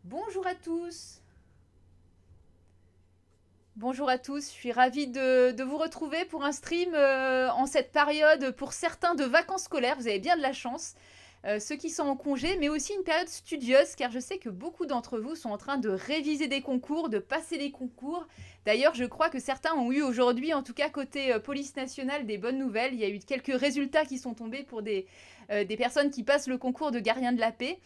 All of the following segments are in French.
Bonjour à tous. Bonjour à tous, je suis ravie de vous retrouver pour un stream en cette période pour certains de vacances scolaires. Vous avez bien de la chance, ceux qui sont en congé, mais aussi une période studieuse car je sais que beaucoup d'entre vous sont en train de réviser des concours, de passer des concours. D'ailleurs, je crois que certains ont eu aujourd'hui, en tout cas côté police nationale, des bonnes nouvelles. Il y a eu quelques résultats qui sont tombés pour des personnes qui passent le concours de gardien de la paix.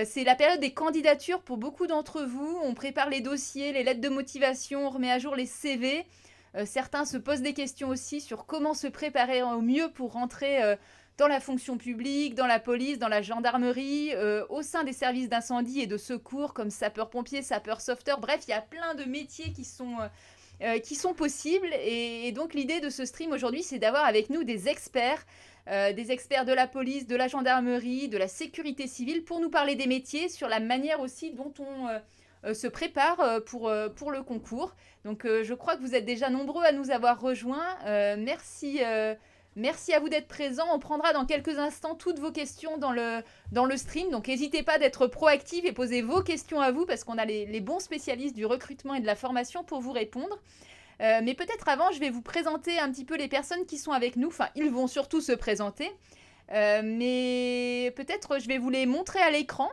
C'est la période des candidatures pour beaucoup d'entre vous. On prépare les dossiers, les lettres de motivation, on remet à jour les CV. Certains se posent des questions aussi sur comment se préparer au mieux pour rentrer dans la fonction publique, dans la police, dans la gendarmerie, au sein des services d'incendie et de secours comme sapeur-pompier, sapeur-sauveteur. Bref, il y a plein de métiers qui sont possibles. Et donc l'idée de ce stream aujourd'hui, c'est d'avoir avec nous des experts de la police, de la gendarmerie, de la sécurité civile, pour nous parler des métiers, sur la manière aussi dont on se prépare pour le concours. Donc je crois que vous êtes déjà nombreux à nous avoir rejoints. Merci à vous d'être présents. On prendra dans quelques instants toutes vos questions dans le stream. Donc n'hésitez pas d'être proactifs et posez vos questions à vous parce qu'on a les bons spécialistes du recrutement et de la formation pour vous répondre. Mais peut-être avant, je vais vous présenter un petit peu les personnes qui sont avec nous. Enfin, ils vont surtout se présenter. Mais peut-être je vais vous les montrer à l'écran.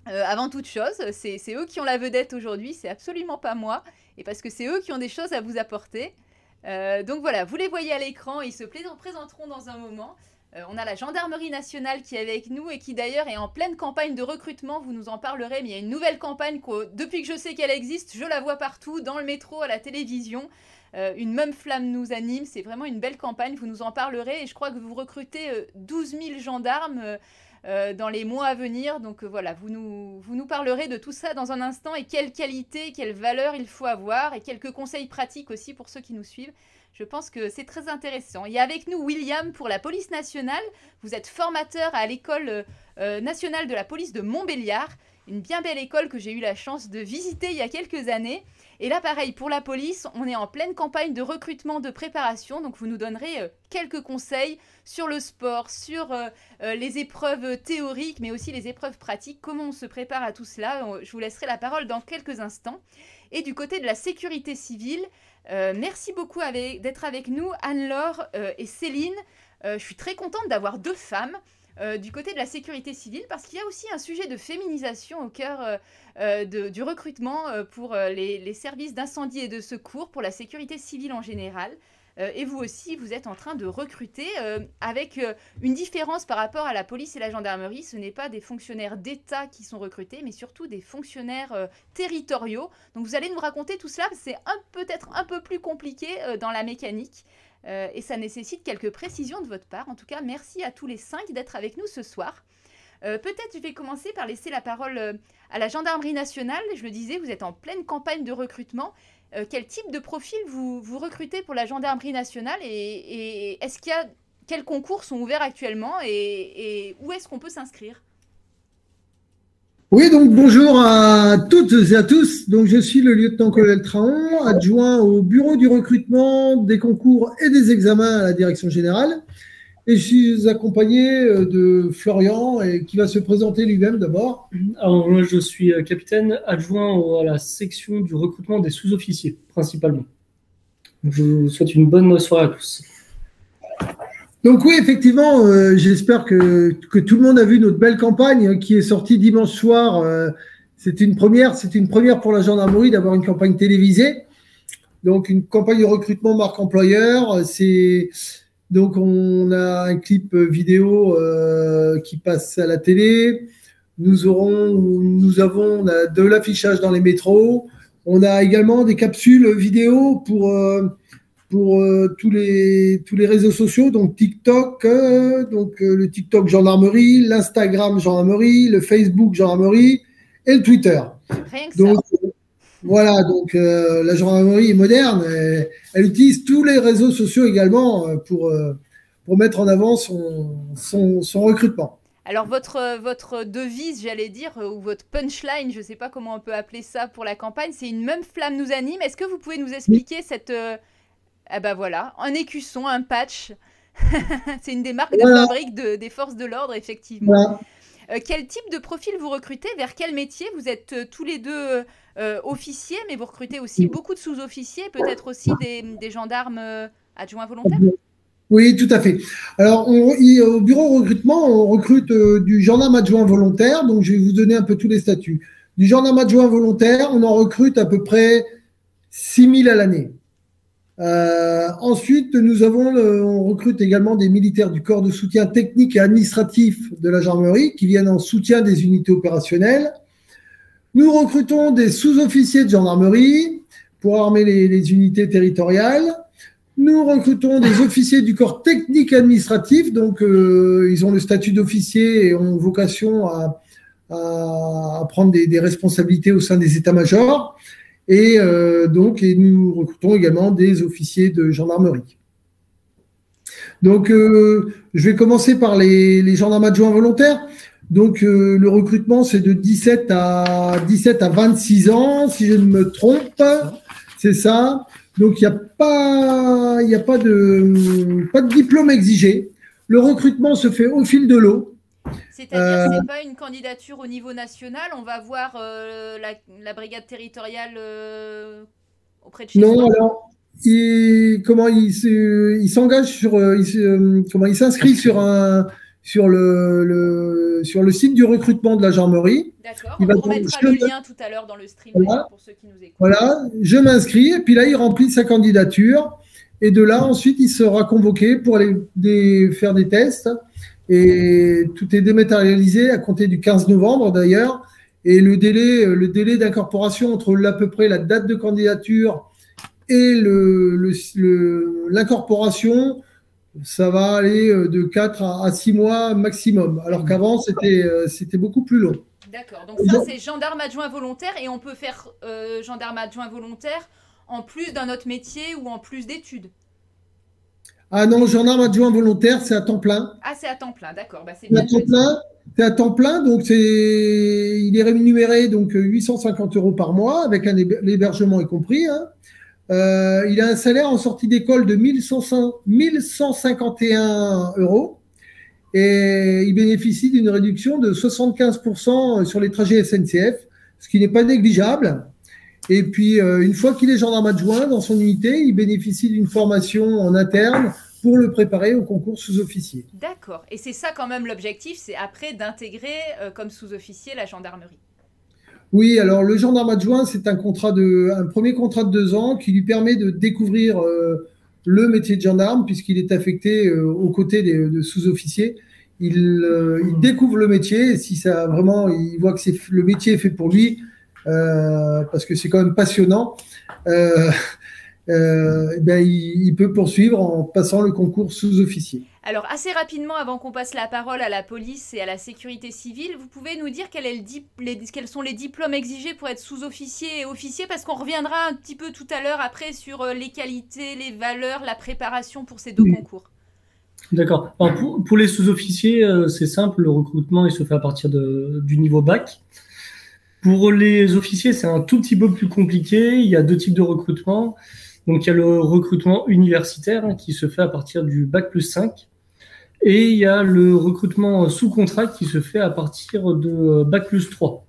Avant toute chose, c'est eux qui ont la vedette aujourd'hui. C'est absolument pas moi. Et parce que c'est eux qui ont des choses à vous apporter. Donc voilà, vous les voyez à l'écran. Ils se présenteront dans un moment. On a la gendarmerie nationale qui est avec nous et qui d'ailleurs est en pleine campagne de recrutement, vous nous en parlerez, mais il y a une nouvelle campagne, depuis que je sais qu'elle existe, je la vois partout, dans le métro, à la télévision. Une même flamme nous anime, c'est vraiment une belle campagne, vous nous en parlerez et je crois que vous recrutez 12 000 gendarmes dans les mois à venir, donc voilà, vous nous parlerez de tout ça dans un instant et quelle qualité, quelle valeur il faut avoir et quelques conseils pratiques aussi pour ceux qui nous suivent. Je pense que c'est très intéressant. Il y a avec nous William pour la police nationale. Vous êtes formateur à l'école nationale de la police de Montbéliard. Une bien belle école que j'ai eu la chance de visiter il y a quelques années. Et là, pareil, pour la police, on est en pleine campagne de recrutement, de préparation. Donc, vous nous donnerez quelques conseils sur le sport, sur les épreuves théoriques, mais aussi les épreuves pratiques. Comment on se prépare à tout cela. Je vous laisserai la parole dans quelques instants. Et du côté de la sécurité civile, merci beaucoup d'être avec nous, Anne-Laure et Céline. Je suis très contente d'avoir deux femmes du côté de la sécurité civile parce qu'il y a aussi un sujet de féminisation au cœur du recrutement pour les services d'incendie et de secours, pour la sécurité civile en général. Et vous aussi, vous êtes en train de recruter avec une différence par rapport à la police et la gendarmerie. Ce n'est pas des fonctionnaires d'État qui sont recrutés, mais surtout des fonctionnaires territoriaux. Donc vous allez nous raconter tout cela, c'est peut-être un peu plus compliqué dans la mécanique. Et ça nécessite quelques précisions de votre part. En tout cas, merci à tous les 5 d'être avec nous ce soir. Peut-être je vais commencer par laisser la parole à la gendarmerie nationale. Je le disais, vous êtes en pleine campagne de recrutement. Quel type de profil vous recrutez pour la gendarmerie nationale et est-ce qu'il y a quels concours sont ouverts actuellement et où est-ce qu'on peut s'inscrire? Oui, donc bonjour à toutes et à tous. Donc je suis le lieutenant-colonel Traon, adjoint au bureau du recrutement, des concours et des examens à la direction générale. Et je suis accompagné de Florian qui va se présenter lui-même d'abord. Alors moi je suis capitaine adjoint à la section du recrutement des sous-officiers principalement. Je vous souhaite une bonne soirée à tous. Donc oui, effectivement, j'espère que tout le monde a vu notre belle campagne qui est sortie dimanche soir. C'est une première pour la gendarmerie d'avoir une campagne télévisée. Donc une campagne de recrutement marque employeur. Donc on a un clip vidéo qui passe à la télé. Nous avons de l'affichage dans les métros. On a également des capsules vidéo pour tous les réseaux sociaux, donc TikTok, le TikTok gendarmerie, l'Instagram gendarmerie, le Facebook gendarmerie et le Twitter. Rien que donc, ça. Voilà, donc la gendarmerie est moderne, elle utilise tous les réseaux sociaux également pour mettre en avant son recrutement. Alors votre devise, j'allais dire, ou votre punchline, je ne sais pas comment on peut appeler ça pour la campagne, c'est une même flamme nous anime. Est-ce que vous pouvez nous expliquer cette... Ah bah voilà, un écusson, un patch. C'est une des marques de fabrique des forces de l'ordre, effectivement. Quel type de profil vous recrutez? Vers quel métier? Vous êtes tous les deux officiers, mais vous recrutez aussi beaucoup de sous-officiers, peut-être aussi des gendarmes adjoints volontaires? Oui, tout à fait. Alors, au bureau recrutement, on recrute du gendarme adjoint volontaire. Donc, je vais vous donner un peu tous les statuts. Du gendarme adjoint volontaire, on en recrute à peu près 6 000 à l'année. Ensuite, on recrute également des militaires du corps de soutien technique et administratif de la gendarmerie qui viennent en soutien des unités opérationnelles. Nous recrutons des sous-officiers de gendarmerie pour armer les unités territoriales. Nous recrutons des officiers du corps technique et administratif, donc ils ont le statut d'officier et ont vocation à prendre des responsabilités au sein des états-majors. Et nous recrutons également des officiers de gendarmerie. Donc, je vais commencer par les gendarmes adjoints volontaires. Donc, le recrutement, c'est de 17 à 26 ans, si je ne me trompe. C'est ça. Donc, il n'y a pas de diplôme exigé. Le recrutement se fait au fil de l'eau. C'est-à-dire, c'est pas une candidature au niveau national, on va voir la brigade territoriale auprès de chez soi. Non, alors, il s'inscrit sur le site du recrutement de la gendarmerie. D'accord, on remettra le lien tout à l'heure dans le stream pour ceux qui nous écoutent. Voilà, je m'inscris et puis là, il remplit sa candidature et de là, ensuite, il sera convoqué pour aller faire des tests et tout est dématérialisé à compter du 15 novembre d'ailleurs et le délai d'incorporation entre à peu près la date de candidature et l'incorporation, ça va aller de 4 à 6 mois maximum, alors qu'avant, c'était beaucoup plus long. D'accord, donc ça, c'est gendarme adjoint volontaire et on peut faire gendarme adjoint volontaire en plus d'un autre métier ou en plus d'études? Ah non, gendarme adjoint volontaire, c'est à temps plein. Ah, c'est à temps plein, d'accord. Bah, c'est à temps plein, donc il est rémunéré donc 850 € par mois, avec l'hébergement y compris. Hein. Il a un salaire en sortie d'école de 1151 € et il bénéficie d'une réduction de 75% sur les trajets SNCF, ce qui n'est pas négligeable. Et puis, une fois qu'il est gendarme adjoint dans son unité, il bénéficie d'une formation en interne pour le préparer au concours sous-officier. D'accord. Et c'est ça quand même l'objectif, c'est après d'intégrer comme sous-officier la gendarmerie. Oui, alors le gendarme adjoint, c'est un premier contrat de 2 ans qui lui permet de découvrir le métier de gendarme puisqu'il est affecté aux côtés de sous-officiers. Il découvre le métier et si ça vraiment, il voit que le métier est fait pour lui, parce que c'est quand même passionnant, il peut poursuivre en passant le concours sous-officier. Alors, assez rapidement, avant qu'on passe la parole à la police et à la sécurité civile, vous pouvez nous dire quels sont les diplômes exigés pour être sous-officier et officier, parce qu'on reviendra un petit peu tout à l'heure après sur les qualités, les valeurs, la préparation pour ces deux concours. D'accord. Pour les sous-officiers, c'est simple, le recrutement il se fait à partir du niveau bac. Pour les officiers, c'est un tout petit peu plus compliqué. Il y a 2 types de recrutement. Donc, il y a le recrutement universitaire qui se fait à partir du bac plus 5. Et il y a le recrutement sous contrat qui se fait à partir de bac plus 3.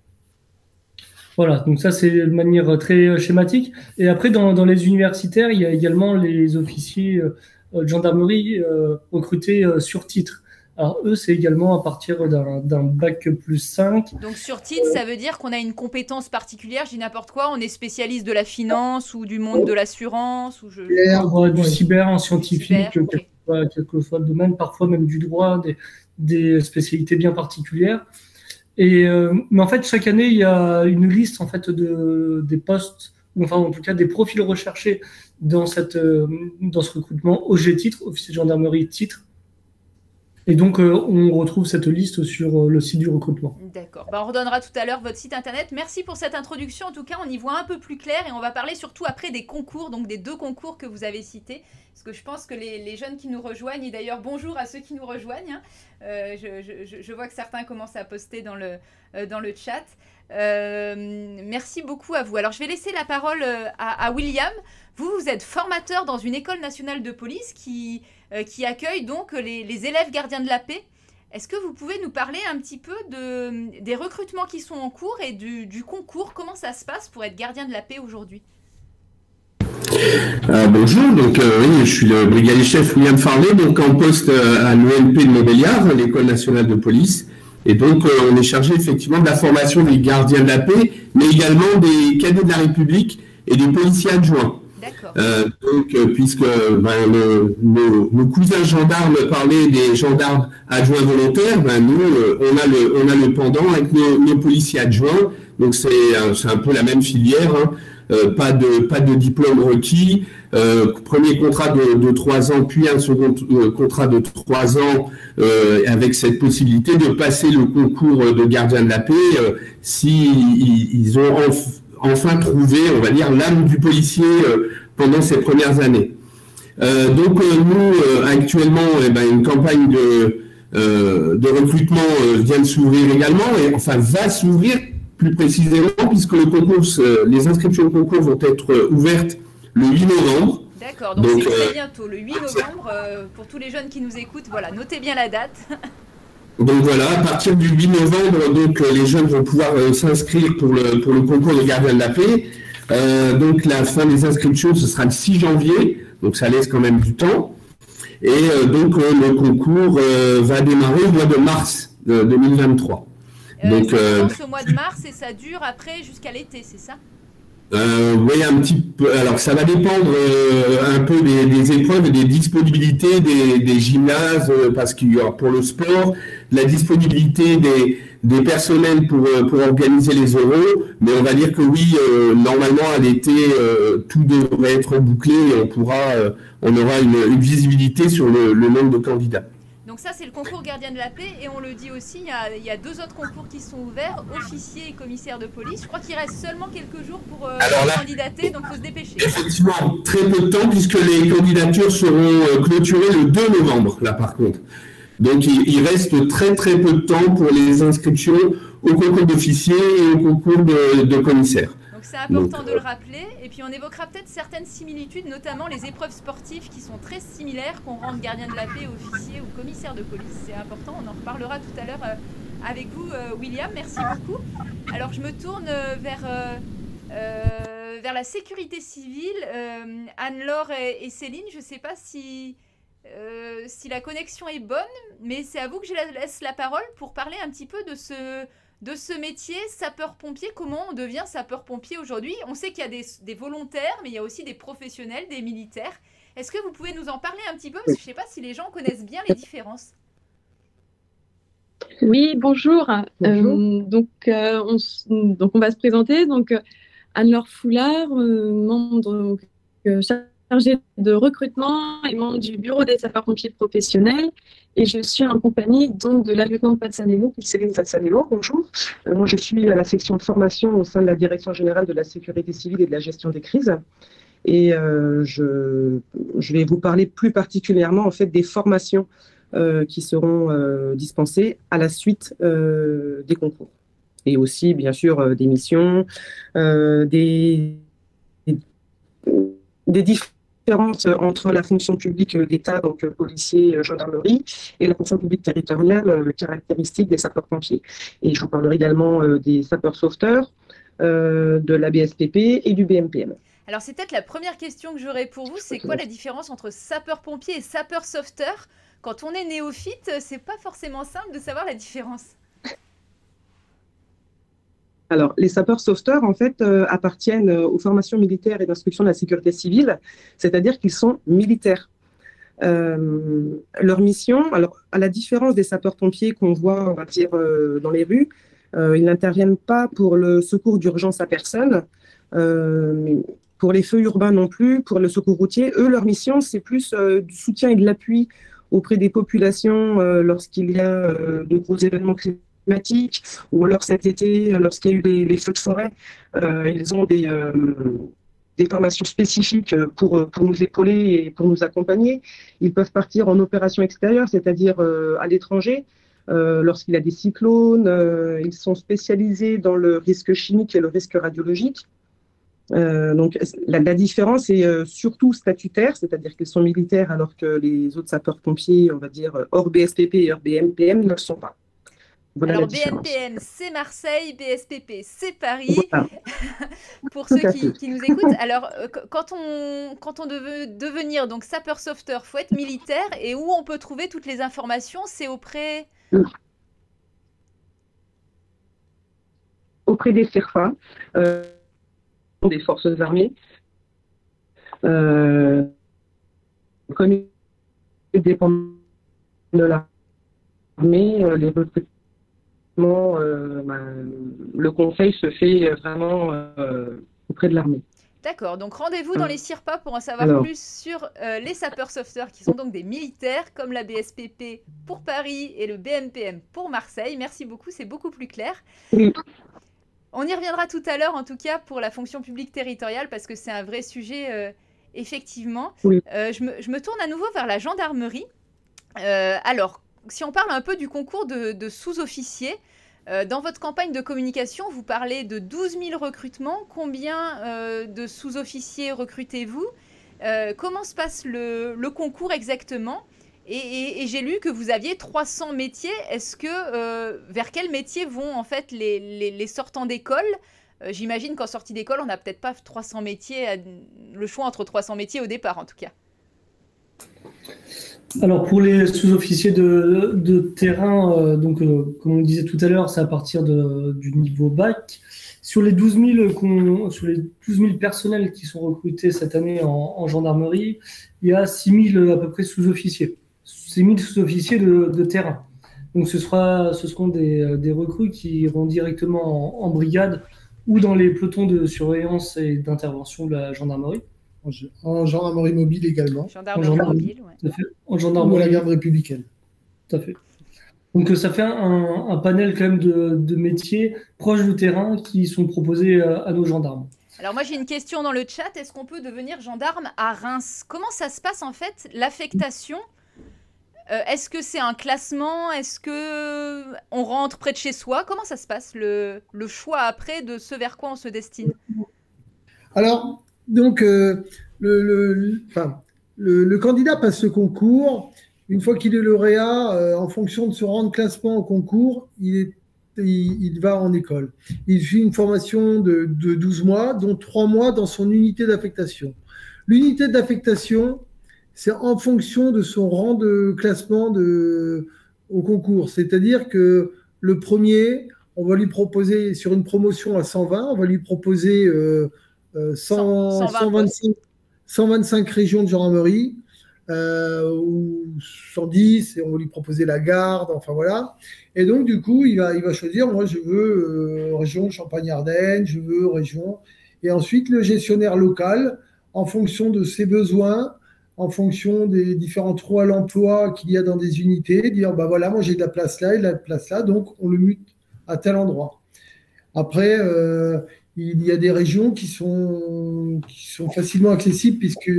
Voilà, donc ça, c'est de manière très schématique. Et après, dans les universitaires, il y a également les officiers de gendarmerie recrutés sur titre. Alors, eux, c'est également à partir d'un bac plus 5. Donc, sur titre, ça veut dire qu'on a une compétence particulière, je dis n'importe quoi, on est spécialiste de la finance ou du monde de l'assurance ou du cyber, en scientifique, quel que soit le domaine, parfois même du droit, des spécialités bien particulières. Mais en fait, chaque année, il y a une liste en fait, des postes, enfin en tout cas des profils recherchés dans ce recrutement OG titre, officier de gendarmerie titre. Et donc, on retrouve cette liste sur le site du recrutement. D'accord. On redonnera tout à l'heure votre site internet. Merci pour cette introduction. En tout cas, on y voit un peu plus clair et on va parler surtout après des concours, donc des 2 concours que vous avez cités. Parce que je pense que les jeunes qui nous rejoignent, et d'ailleurs, bonjour à ceux qui nous rejoignent. Je vois que certains commencent à poster dans le chat. Merci beaucoup à vous. Alors, je vais laisser la parole à William. Vous êtes formateur dans une école nationale de police qui accueille donc les élèves gardiens de la paix. Est-ce que vous pouvez nous parler un petit peu des recrutements qui sont en cours et du concours? Comment ça se passe pour être gardien de la paix aujourd'hui? Bonjour, donc oui, je suis le brigadier chef William Farley, donc en poste à l'ENP de Montbéliard, l'École nationale de police. Et donc on est chargé effectivement de la formation des gardiens de la paix, mais également des cadets de la République et des policiers adjoints. Puisque nos cousins gendarmes parlaient des gendarmes adjoints volontaires, nous on a le pendant avec nos policiers adjoints. Donc c'est un peu la même filière. Pas de diplôme requis, premier contrat de 3 ans, puis un second contrat de 3 ans, avec cette possibilité de passer le concours de gardien de la paix si ils ont enfin trouvé, on va dire, l'âme du policier pendant ces premières années. Nous, actuellement, une campagne de recrutement vient de s'ouvrir également, et enfin va s'ouvrir plus précisément, puisque les inscriptions au concours vont être ouvertes le 8 novembre. D'accord, donc c'est très bientôt, le 8 novembre, pour tous les jeunes qui nous écoutent, voilà, notez bien la date. Donc voilà, à partir du 8 novembre, donc les jeunes vont pouvoir s'inscrire pour le concours de gardien de la paix. Donc la fin des inscriptions, ce sera le 6 janvier, donc ça laisse quand même du temps. Et donc le concours va démarrer au mois de mars 2023. Donc, ça commence au mois de mars et ça dure après jusqu'à l'été, c'est ça? Oui, un petit peu. Alors, ça va dépendre un peu des épreuves et des disponibilités des gymnases, parce qu'il y aura pour le sport, la disponibilité des personnels pour organiser les euros. Mais on va dire que oui, normalement, à l'été, tout devrait être bouclé et on aura une visibilité sur le nombre de candidats. Donc ça, c'est le concours gardien de la paix, et on le dit aussi, il y a 2 autres concours qui sont ouverts, officiers et commissaires de police. Je crois qu'il reste seulement quelques jours pour candidater, donc il faut se dépêcher. Effectivement, très peu de temps, puisque les candidatures seront clôturées le 2 novembre, là par contre. Donc il reste très très peu de temps pour les inscriptions au concours d'officiers et au concours de commissaires. Donc c'est important de le rappeler, et puis on évoquera peut-être certaines similitudes, notamment les épreuves sportives qui sont très similaires, qu'on rende gardien de la paix, officier ou commissaire de police. C'est important, on en reparlera tout à l'heure avec vous, William, merci beaucoup. Alors je me tourne vers la sécurité civile, Anne-Laure et Céline. Je ne sais pas si la connexion est bonne, mais c'est à vous que je laisse la parole pour parler un petit peu de ce métier, sapeur-pompier. Comment on devient sapeur-pompier aujourd'hui? On sait qu'il y a des volontaires, mais il y a aussi des professionnels, des militaires. Est-ce que vous pouvez nous en parler un petit peu? Parce que je ne sais pas si les gens connaissent bien les différences. Oui, bonjour. Donc, on va se présenter. Donc, Anne-Laure Foulard, membre chargée de recrutement et membre du bureau des sapeurs-pompiers professionnels. Et je suis en compagnie donc de la lieutenant Patsanello, Céline Patsanello, bonjour. Moi, je suis à la section de formation au sein de la Direction générale de la sécurité civile et de la gestion des crises. Et je vais vous parler plus particulièrement en fait des formations qui seront dispensées à la suite des concours. Et aussi, bien sûr, des missions, des différences entre la fonction publique d'État, donc policier, gendarmerie, et la fonction publique territoriale, caractéristique des sapeurs-pompiers. Et je vous parlerai également des sapeurs-sauveteurs, de la BSPP et du BMPM. Alors c'est peut-être la première question que j'aurais pour vous, c'est quoi la différence entre sapeur-pompier et sapeur-sauveteur? Quand on est néophyte, c'est pas forcément simple de savoir la différence. Alors, les sapeurs-sauveteurs, en fait, appartiennent aux formations militaires et d'instruction de la sécurité civile, c'est-à-dire qu'ils sont militaires. Leur mission, alors, à la différence des sapeurs-pompiers qu'on voit, on va dire, dans les rues, ils n'interviennent pas pour le secours d'urgence à personne, pour les feux urbains non plus, pour le secours routier. Eux, leur mission, c'est plus du soutien et de l'appui auprès des populations lorsqu'il y a de gros événements climatiques, ou alors cet été, lorsqu'il y a eu les feux de forêt, ils ont des formations spécifiques pour nous épauler et pour nous accompagner. Ils peuvent partir en opération extérieure, c'est-à-dire à l'étranger, lorsqu'il y a des cyclones. Ils sont spécialisés dans le risque chimique et le risque radiologique. Donc, la différence est surtout statutaire, c'est-à-dire qu'ils sont militaires alors que les autres sapeurs-pompiers, on va dire, hors BSPP et hors BMPM, ne le sont pas. Voilà Alors la différence. BNPM, c'est Marseille, BSPP, c'est Paris, Voilà, pour tout ceux à fait. qui nous écoutent. Alors, quand on veut devenir donc sapeur-sauveteur, faut être militaire, et où on peut trouver toutes les informations, c'est auprès... Auprès des CERFA, des forces armées, comme ils dépendent de l'armée, les recrutements, le conseil se fait vraiment auprès de l'armée. D'accord, donc rendez-vous dans les CIRPA pour en savoir Alors, plus sur les sapeurs-sauveteurs qui sont donc des militaires, comme la BSPP pour Paris et le BNPM pour Marseille. Merci beaucoup, c'est beaucoup plus clair. oui, On y reviendra tout à l'heure, en tout cas, pour la fonction publique territoriale, parce que c'est un vrai sujet, effectivement. oui. Je me tourne à nouveau vers la gendarmerie. Alors, si on parle un peu du concours de sous-officiers, dans votre campagne de communication, vous parlez de 12 000 recrutements. Combien de sous-officiers recrutez-vous? Comment se passe le concours exactement? Et j'ai lu que vous aviez 300 métiers. Est-ce que vers quel métier vont en fait les sortants d'école? J'imagine qu'en sortie d'école, on n'a peut-être pas 300 métiers, le choix entre 300 métiers au départ en tout cas. Alors pour les sous-officiers de terrain, donc comme on disait tout à l'heure, c'est à partir du niveau bac. Sur les 12 000 personnels qui sont recrutés cette année en gendarmerie, il y a 6 000 à peu près sous-officiers. 6 000 sous-officiers de terrain. Donc ce seront des recrues qui iront directement en brigade ou dans les pelotons de surveillance et d'intervention de la gendarmerie. En gendarmerie mobile également. Gendarmerie mobile, ouais. Tout à fait. En Ou à gendarmerie. la garde républicaine. Tout à fait. Donc ça fait un panel quand même de métiers proches du terrain qui sont proposés à nos gendarmes. Alors moi j'ai une question dans le chat, est-ce qu'on peut devenir gendarme à Reims? Comment ça se passe en fait, l'affectation? Est-ce que c'est un classement? Est-ce que on rentre près de chez soi? Comment ça se passe, le choix après de ce vers quoi on se destine? Alors, donc, le candidat passe ce concours. Une fois qu'il est lauréat, en fonction de son rang de classement au concours, il va en école. Il suit une formation de 12 mois, dont 3 mois dans son unité d'affectation. L'unité d'affectation, c'est en fonction de son rang de classement au concours. C'est-à-dire que le premier, on va lui proposer, sur une promotion à 120, on va lui proposer 125 régions de gendarmerie, ou 110, et on va lui proposer la garde, enfin voilà. Et donc, du coup, il va choisir, moi, je veux région Champagne-Ardenne, je veux région. Et ensuite, le gestionnaire local, en fonction de ses besoins, en fonction des différents trous à l'emploi qu'il y a dans des unités, dire, bah voilà, moi, j'ai de la place là et de la place là, donc on le mute à tel endroit. Après, il y a des régions qui sont facilement accessibles puisque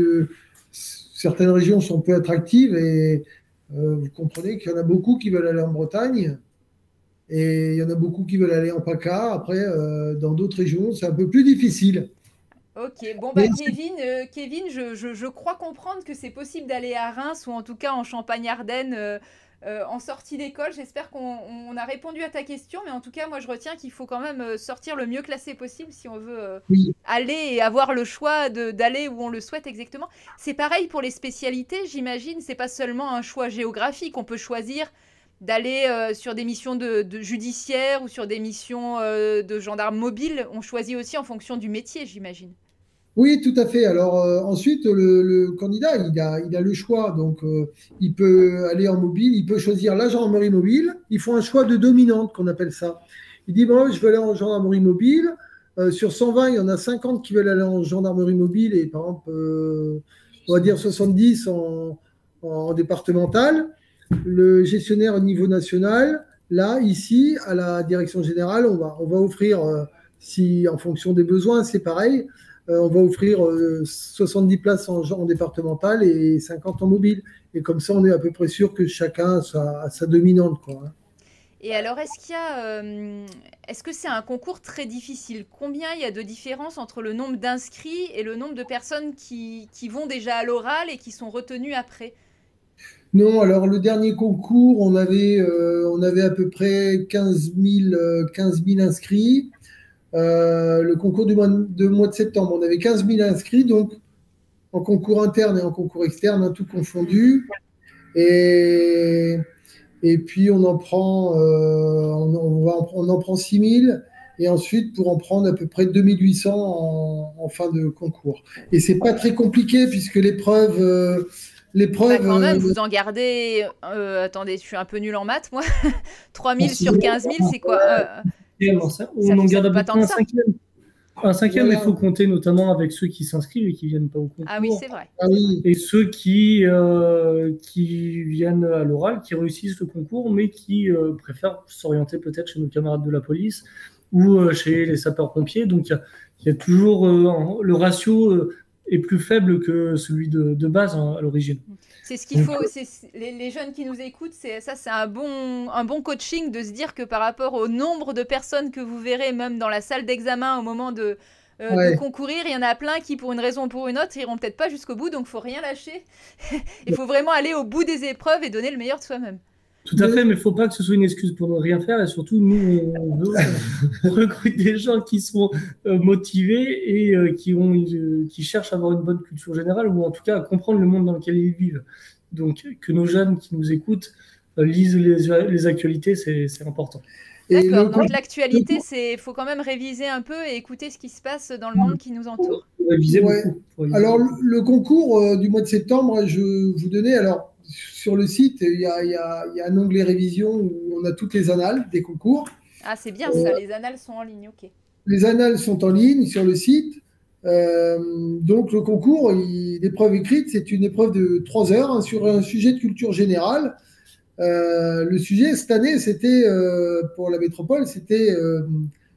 certaines régions sont peu attractives et vous comprenez qu'il y en a beaucoup qui veulent aller en Bretagne et il y en a beaucoup qui veulent aller en PACA. Après, dans d'autres régions, c'est un peu plus difficile. Ok, bon bah Kevin, je crois comprendre que c'est possible d'aller à Reims ou en tout cas en Champagne-Ardenne en sortie d'école. J'espère qu'on a répondu à ta question, mais en tout cas moi je retiens qu'il faut quand même sortir le mieux classé possible si on veut aller et avoir le choix d'aller où on le souhaite exactement. C'est pareil pour les spécialités, j'imagine, c'est pas seulement un choix géographique, on peut choisir d'aller sur des missions de judiciaire ou sur des missions de gendarme mobile, on choisit aussi en fonction du métier, j'imagine. Oui, tout à fait. Alors ensuite, le candidat, il a le choix. Donc, il peut aller en mobile, il peut choisir la gendarmerie mobile. Ils font un choix de dominante, qu'on appelle ça. Il dit, bon, je veux aller en gendarmerie mobile. Sur 120, il y en a 50 qui veulent aller en gendarmerie mobile et par exemple, on va dire 70 en départemental. Le gestionnaire au niveau national, là, ici, à la direction générale, on va offrir, si en fonction des besoins, c'est pareil, on va offrir 70 places en départemental et 50 en mobile. Et comme ça, on est à peu près sûr que chacun a sa dominante, quoi. Et alors, est-ce que c'est un concours très difficile? Combien il y a de différence entre le nombre d'inscrits et le nombre de personnes qui vont déjà à l'oral et qui sont retenues après? Non, alors le dernier concours, on avait à peu près 15 000 inscrits. Le concours du mois de septembre, on avait 15 000 inscrits, donc en concours interne et en concours externe, hein, tout confondu. Et puis on en prend 6 000 et ensuite pour en prendre à peu près 2 800 en fin de concours. Et c'est pas très compliqué puisque l'épreuve. Quand même, vous en gardez. Attendez, je suis un peu nulle en maths, moi. 3 000 sur 15 000, c'est quoi? On en garde pas tant que ça. Un cinquième, Voilà. il faut compter notamment avec ceux qui s'inscrivent et qui viennent pas au concours. Ah oui, c'est vrai. Ah oui. Et ceux qui viennent à l'oral, qui réussissent le concours, mais qui préfèrent s'orienter peut-être chez nos camarades de la police ou chez les sapeurs-pompiers. Donc, il y a toujours le ratio est plus faible que celui de base à l'origine. C'est ce qu'il faut. Les jeunes qui nous écoutent, c'est un bon coaching de se dire que par rapport au nombre de personnes que vous verrez, même dans la salle d'examen au moment de concourir, il y en a plein qui, pour une raison ou pour une autre, iront peut-être pas jusqu'au bout. Donc, il faut rien lâcher. Il faut vraiment aller au bout des épreuves et donner le meilleur de soi-même. Tout à fait, mais il ne faut pas que ce soit une excuse pour ne rien faire. Et surtout, nous, on veut recruter des gens qui sont motivés et qui cherchent à avoir une bonne culture générale ou en tout cas à comprendre le monde dans lequel ils vivent. Donc, que nos jeunes qui nous écoutent lisent les actualités, c'est important. D'accord, donc l'actualité, il faut quand même réviser un peu et écouter ce qui se passe dans le monde qui nous entoure. Réviser Ouais. beaucoup. Alors, le concours du mois de septembre, je vous donnais, alors sur le site, il y a un onglet révision où on a toutes les annales des concours. Ah, c'est bien ça, les annales sont en ligne, ok. Les annales sont en ligne sur le site. Donc, le concours, l'épreuve écrite, c'est une épreuve de 3 heures hein, sur un sujet de culture générale. Le sujet, cette année, c'était, pour la métropole, c'était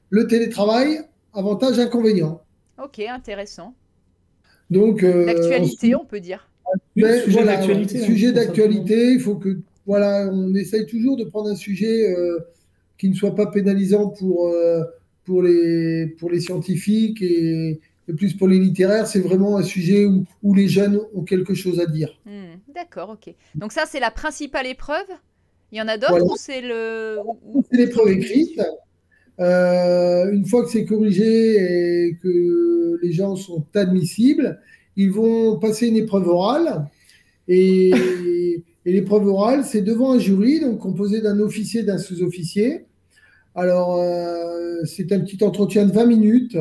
le télétravail, avantages, inconvénients. Ok, intéressant. Donc, l'actualité, on peut dire. Mais sujet voilà, d'actualité. Sujet d'actualité, il faut que, voilà, on essaye toujours de prendre un sujet qui ne soit pas pénalisant pour les scientifiques et plus pour les littéraires. C'est vraiment un sujet où les jeunes ont quelque chose à dire. D'accord, ok. Donc ça, c'est la principale épreuve. Il y en a d'autres Voilà. ou c'est le... C'est l'épreuve écrite. Une fois que c'est corrigé et que les gens sont admissibles, ils vont passer une épreuve orale. Et l'épreuve orale, c'est devant un jury, donc composé d'un officier et d'un sous-officier. Alors, c'est un petit entretien de 20 minutes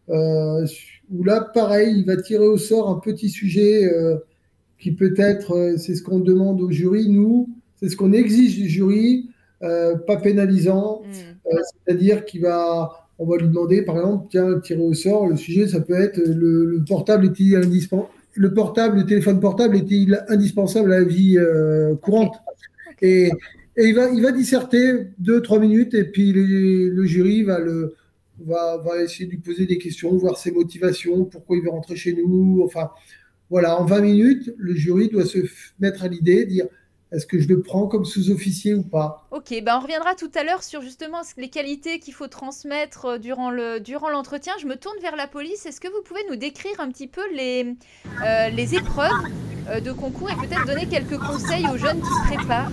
où là, pareil, il va tirer au sort un petit sujet qui peut être, c'est ce qu'on demande au jury, nous, c'est ce qu'on exige du jury, pas pénalisant, c'est-à-dire on va lui demander, par exemple, tiens, tirer au sort, le sujet, ça peut être le portable est-il indispensable, le téléphone portable est-il indispensable à la vie courante. Et il va disserter 2-3 minutes et puis le jury va essayer de lui poser des questions, voir ses motivations, pourquoi il veut rentrer chez nous. Enfin, voilà, en 20 minutes, le jury doit se mettre à l'idée, dire est-ce que je le prends comme sous-officier ou pas? Ok, ben on reviendra tout à l'heure sur justement les qualités qu'il faut transmettre durant l'entretien. Je me tourne vers la police. Est-ce que vous pouvez nous décrire un petit peu les épreuves de concours et peut-être donner quelques conseils aux jeunes qui se préparent?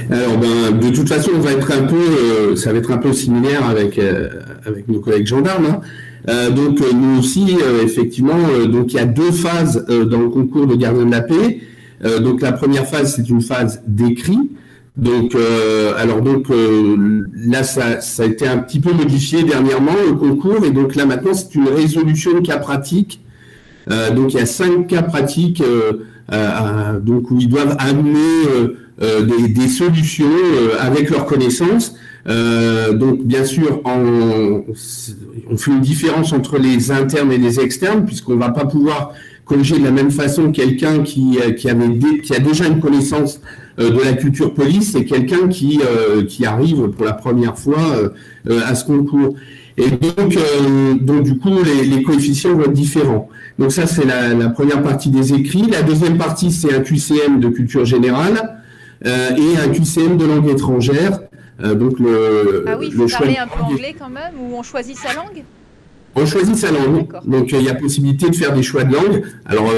Alors, de toute façon, ça va être un peu similaire avec nos collègues gendarmes. Hein. Donc, nous aussi, effectivement, donc il y a 2 phases dans le concours de gardien de la paix. Donc, la première phase, c'est une phase d'écrit. Donc, là, ça a été un petit peu modifié dernièrement, le concours. Et donc, là, maintenant, c'est une résolution de cas pratiques. Donc, il y a 5 cas pratiques donc, où ils doivent amener des solutions avec leurs connaissances. Donc, bien sûr, on fait une différence entre les internes et les externes, puisqu'on ne va pas pouvoir corriger de la même façon quelqu'un qui a déjà une connaissance de la culture police et quelqu'un qui arrive pour la première fois à ce concours. Et donc du coup, les coefficients vont être différents. Donc ça, c'est la première partie des écrits. La deuxième partie, c'est un QCM de culture générale. et un QCM de langue étrangère. Donc ah oui, il faut parler un peu anglais quand même, ou on choisit sa langue? On choisit sa langue, donc il y a possibilité de faire des choix de langue. Alors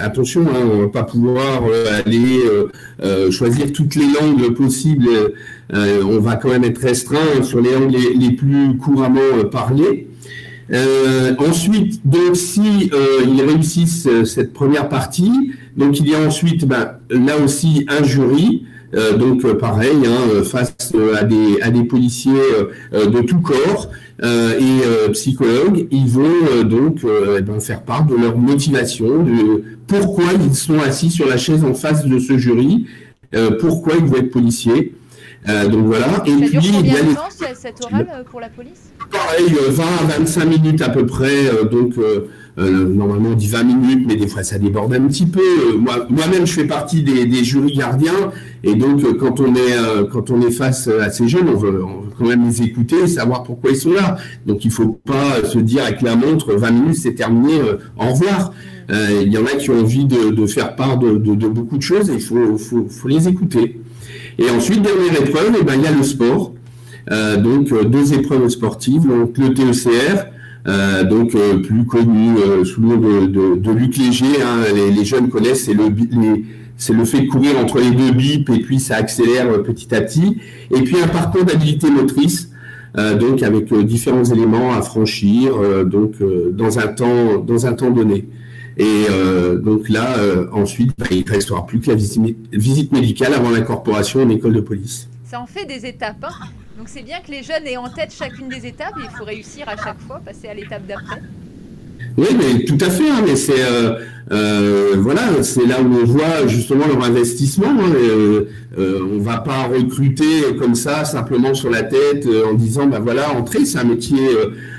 attention, hein, on ne va pas pouvoir aller choisir toutes les langues possibles. On va quand même être restreint sur les langues les plus couramment parlées. Ensuite, donc si ils réussissent cette première partie, donc il y a ensuite là aussi un jury. Donc pareil, hein, face à des policiers de tout corps et psychologues, ils vont donc faire part de leur motivation, de pourquoi ils sont assis sur la chaise en face de ce jury, pourquoi ils vont être policiers. Donc voilà. Et ça puis dure il y a combien de temps cette orale pour la police? Pareil, 20 à 25 minutes à peu près, donc normalement on dit 20 minutes, mais des fois ça déborde un petit peu. Moi-même je fais partie des jurys gardiens, et donc quand on est face à ces jeunes, on veut quand même les écouter et savoir pourquoi ils sont là. Donc il ne faut pas se dire avec la montre, 20 minutes c'est terminé, au revoir. Il y en a qui ont envie de faire part de beaucoup de choses, et il faut les écouter. Et ensuite, dernière épreuve, il y a le sport. Donc 2 épreuves sportives, donc le TECR, donc plus connu sous le nom de Luc Léger, hein, les jeunes connaissent, c'est le fait de courir entre les 2 bips et puis ça accélère petit à petit, et puis un parcours d'habilité motrice, donc avec différents éléments à franchir, donc dans un temps donné. Et donc là, ensuite, il ne restera plus que la visite médicale avant l'incorporation en école de police. Ça en fait des étapes, hein. Donc c'est bien que les jeunes aient en tête chacune des étapes, et il faut réussir à chaque fois, passer à l'étape d'après. Oui, mais tout à fait, hein, mais c'est voilà, c'est là où on voit justement leur investissement. Hein, on va pas recruter comme ça simplement sur la tête en disant voilà, entrer, c'est un métier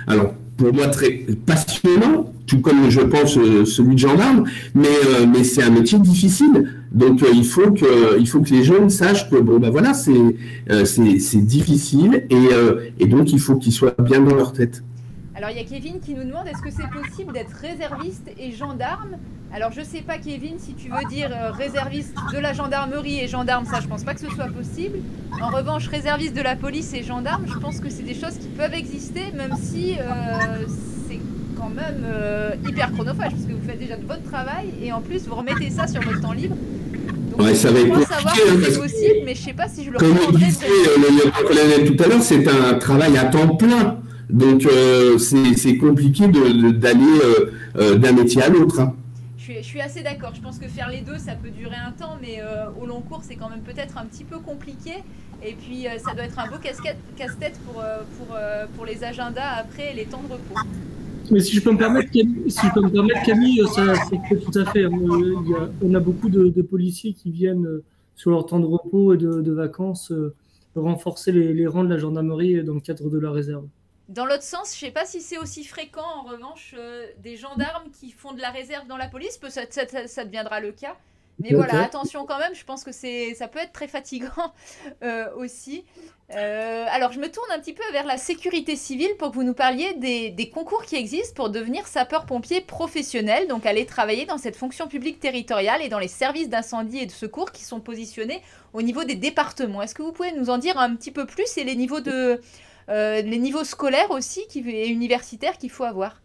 alors pour moi très passionnant, tout comme je pense celui de gendarme, mais c'est un métier difficile. Donc il faut que les jeunes sachent que voilà, c'est difficile, et donc il faut qu'ils soient bien dans leur tête. Alors il y a Kevin qui nous demande, est-ce que c'est possible d'être réserviste et gendarme? Alors je sais pas Kevin, si tu veux dire réserviste de la gendarmerie et gendarme, ça je pense pas que ce soit possible. En revanche, réserviste de la police et gendarme, je pense que c'est des choses qui peuvent exister, même si c'est quand même hyper chronophage, parce que vous faites déjà de votre travail et en plus vous remettez ça sur votre temps libre. Donc, ouais, ça va je être pense savoir que c'est possible, mais je sais pas si je le recommanderais. Comme le lieutenant-colonel tout à l'heure, c'est un travail à temps plein. Donc c'est compliqué d'aller d'un métier à l'autre. Hein. Je suis assez d'accord. Je pense que faire les deux, ça peut durer un temps, mais au long cours, c'est quand même peut-être un petit peu compliqué. Et puis, ça doit être un beau casse-tête pour les agendas après et les temps de repos. Mais si je peux me permettre, Camille, ça c'est tout à fait. On a beaucoup de policiers qui viennent sur leur temps de repos et de vacances renforcer les rangs de la gendarmerie dans le cadre de la réserve. Dans l'autre sens, je ne sais pas si c'est aussi fréquent, en revanche, des gendarmes qui font de la réserve dans la police. Ça deviendra le cas. Mais voilà, attention quand même, je pense que ça peut être très fatigant aussi. Alors, je me tourne un petit peu vers la sécurité civile pour que vous nous parliez des concours qui existent pour devenir sapeur-pompier professionnel, donc aller travailler dans cette fonction publique territoriale et dans les services d'incendie et de secours qui sont positionnés au niveau des départements. Est-ce que vous pouvez nous en dire un petit peu plus, et les niveaux scolaires aussi et universitaires qu'il faut avoir?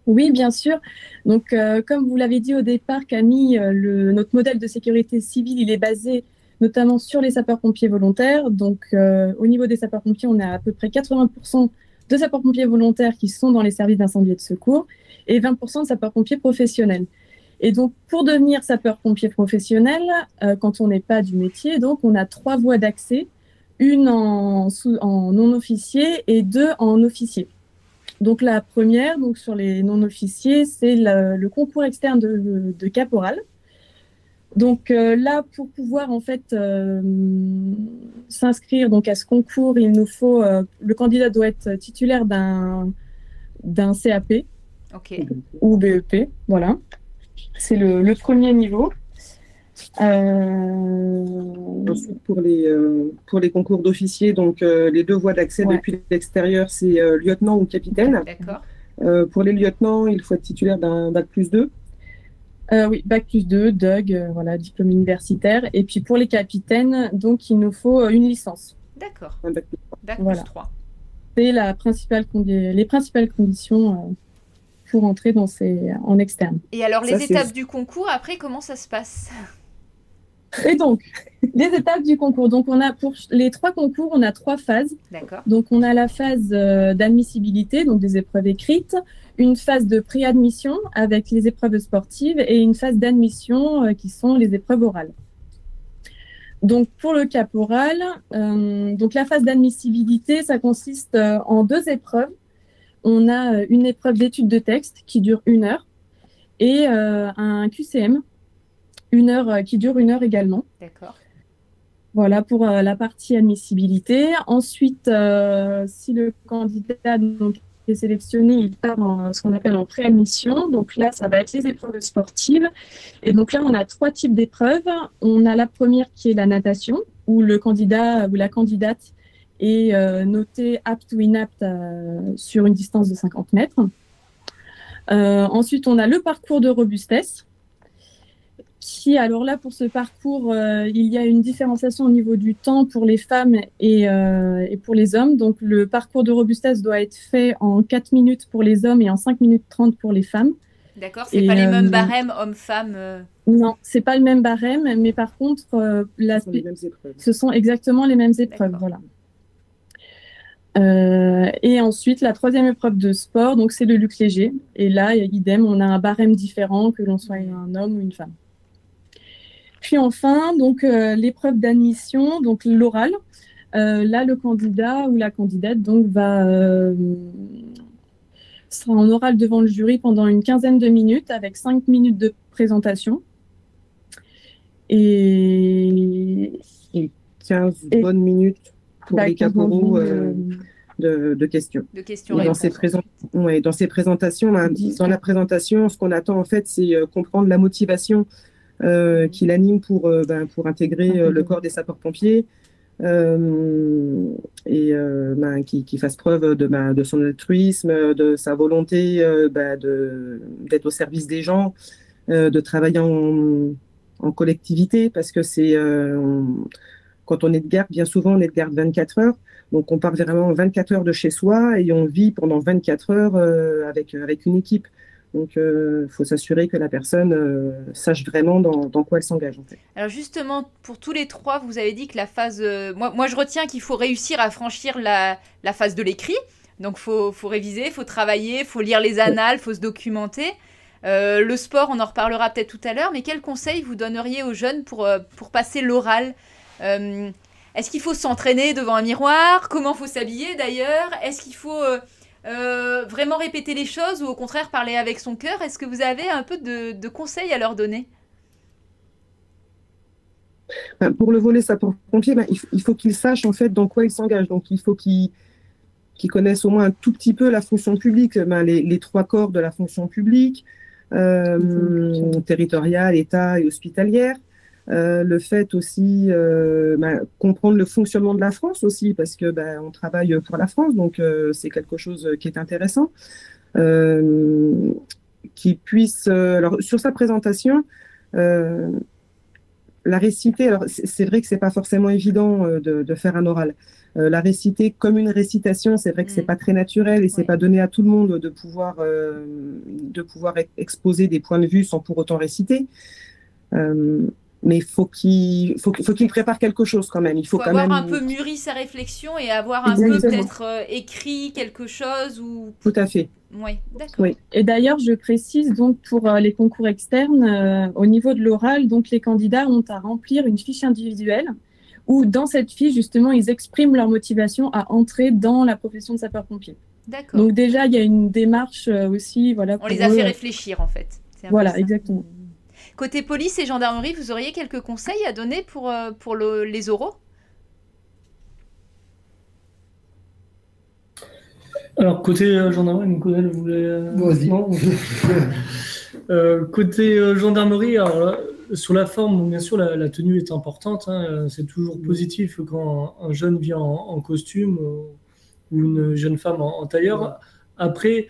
Oui, bien sûr. Donc, comme vous l'avez dit au départ, Camille, notre modèle de sécurité civile, il est basé notamment sur les sapeurs-pompiers volontaires. Donc, au niveau des sapeurs-pompiers, on a à peu près 80% de sapeurs-pompiers volontaires qui sont dans les services d'incendie et de secours et 20% de sapeurs-pompiers professionnels. Et donc, pour devenir sapeur-pompier professionnel, quand on n'est pas du métier, donc on a 3 voies d'accès, une en non-officier et 2 en officier. Donc la première, donc sur les non-officiers, c'est le concours externe de caporal. Donc là, pour pouvoir en fait s'inscrire donc à ce concours, il nous faut le candidat doit être titulaire d'un CAP ou BEP, voilà. C'est le premier niveau. Ensuite, pour les concours d'officiers, donc les 2 voies d'accès depuis l'extérieur, c'est lieutenant ou capitaine. D'accord. Pour les lieutenants, il faut être titulaire d'un bac+2. Oui, bac+2, DUG, voilà, diplôme universitaire. Et puis pour les capitaines, donc il nous faut une licence. D'accord. Un bac+3. Bac Voilà. +3. C'est les principales conditions pour entrer en externe. Et alors, Ça, les étapes du concours, après, comment ça se passe? Et donc, les étapes du concours. Donc, pour les 3 concours, on a 3 phases. D'accord. Donc, on a la phase d'admissibilité, donc des épreuves écrites, une phase de préadmission avec les épreuves sportives et une phase d'admission qui sont les épreuves orales. Donc, pour le caporal, donc la phase d'admissibilité, ça consiste en 2 épreuves. On a une épreuve d'étude de texte qui dure 1 heure et un QCM, 1 heure, qui dure 1 heure également. D'accord. Voilà pour la partie admissibilité. Ensuite, si le candidat donc, est sélectionné, il part en ce qu'on appelle en préadmission. Donc là, ça va être les épreuves sportives. Et donc là, on a 3 types d'épreuves. On a la première qui est la natation, où le candidat ou la candidate est noté apte ou inapte sur une distance de 50 mètres. Ensuite, on a le parcours de robustesse. Alors là, pour ce parcours, il y a une différenciation au niveau du temps pour les femmes et pour les hommes. Donc, le parcours de robustesse doit être fait en 4 minutes pour les hommes et en 5 minutes 30 pour les femmes. D'accord, c'est pas les mêmes barèmes hommes-femmes Non, c'est pas le même barème, mais par contre, ce sont exactement les mêmes épreuves. Voilà. Et ensuite, la 3e épreuve de sport, donc c'est le lutte léger. Et là, idem, on a un barème différent que l'on soit un homme ou une femme. Puis enfin, donc l'épreuve d'admission, donc l'oral. Là, le candidat ou la candidate donc sera en oral devant le jury pendant une quinzaine de minutes avec 5 minutes de présentation. Et 15 bonnes minutes pour les caporaux de questions. De questions. Dans ces présentations, dans la présentation, ce qu'on attend en fait, c'est comprendre la motivation qui l'anime pour intégrer le corps des sapeurs-pompiers qui fasse preuve de son altruisme, de sa volonté d'être au service des gens, de travailler en collectivité, parce que quand on est de garde, bien souvent on est de garde 24 heures, donc on part vraiment 24 heures de chez soi et on vit pendant 24 heures avec une équipe. Donc, il faut s'assurer que la personne sache vraiment dans quoi elle s'engage. En fait. Alors justement, pour tous les 3, vous avez dit que la phase... Moi, je retiens qu'il faut réussir à franchir la phase de l'écrit. Donc, faut réviser, faut travailler, faut lire les annales, faut se documenter. Le sport, on en reparlera peut-être tout à l'heure. Mais quels conseils vous donneriez aux jeunes pour passer l'oral? Est-ce qu'il faut s'entraîner devant un miroir? Comment faut s'habiller d'ailleurs? Est-ce qu'il faut... vraiment répéter les choses ou au contraire parler avec son cœur? Est-ce que vous avez un peu de conseils à leur donner? Pour le volet sapeur-pompier, il faut qu'ils sachent en fait dans quoi ils s'engagent. Donc il faut qu'ils connaissent au moins un tout petit peu la fonction publique, les 3 corps de la fonction publique, territoriale, État et hospitalière. Le fait aussi comprendre le fonctionnement de la France aussi, parce que on travaille pour la France, donc c'est quelque chose qui est intéressant. Qui puisse alors sur sa présentation la réciter. Alors c'est vrai que c'est pas forcément évident de faire un oral. La réciter comme une récitation, c'est vrai que c'est pas très naturel et c'est pas donné à tout le monde de pouvoir exposer des points de vue sans pour autant réciter. Mais il faut qu'il prépare quelque chose quand même. Il faut quand avoir même un peu mûri sa réflexion et avoir un peu peut-être écrit quelque chose ou... Tout à fait. Oui, d'accord. Oui. Et d'ailleurs, je précise donc pour les concours externes, au niveau de l'oral, donc les candidats ont à remplir une fiche individuelle où dans cette fiche, justement, ils expriment leur motivation à entrer dans la profession de sapeur-pompier. D'accord. Donc déjà, il y a une démarche aussi, voilà. On les a fait réfléchir en fait. Voilà, exactement. Côté police et gendarmerie, vous auriez quelques conseils à donner pour les oraux? Alors, côté gendarmerie, Nicolas, vous voulez... Vas-y. Côté gendarmerie, alors, sur la forme, bien sûr, la tenue est importante. Hein, c'est toujours positif quand un jeune vient en costume ou une jeune femme en tailleur. Après,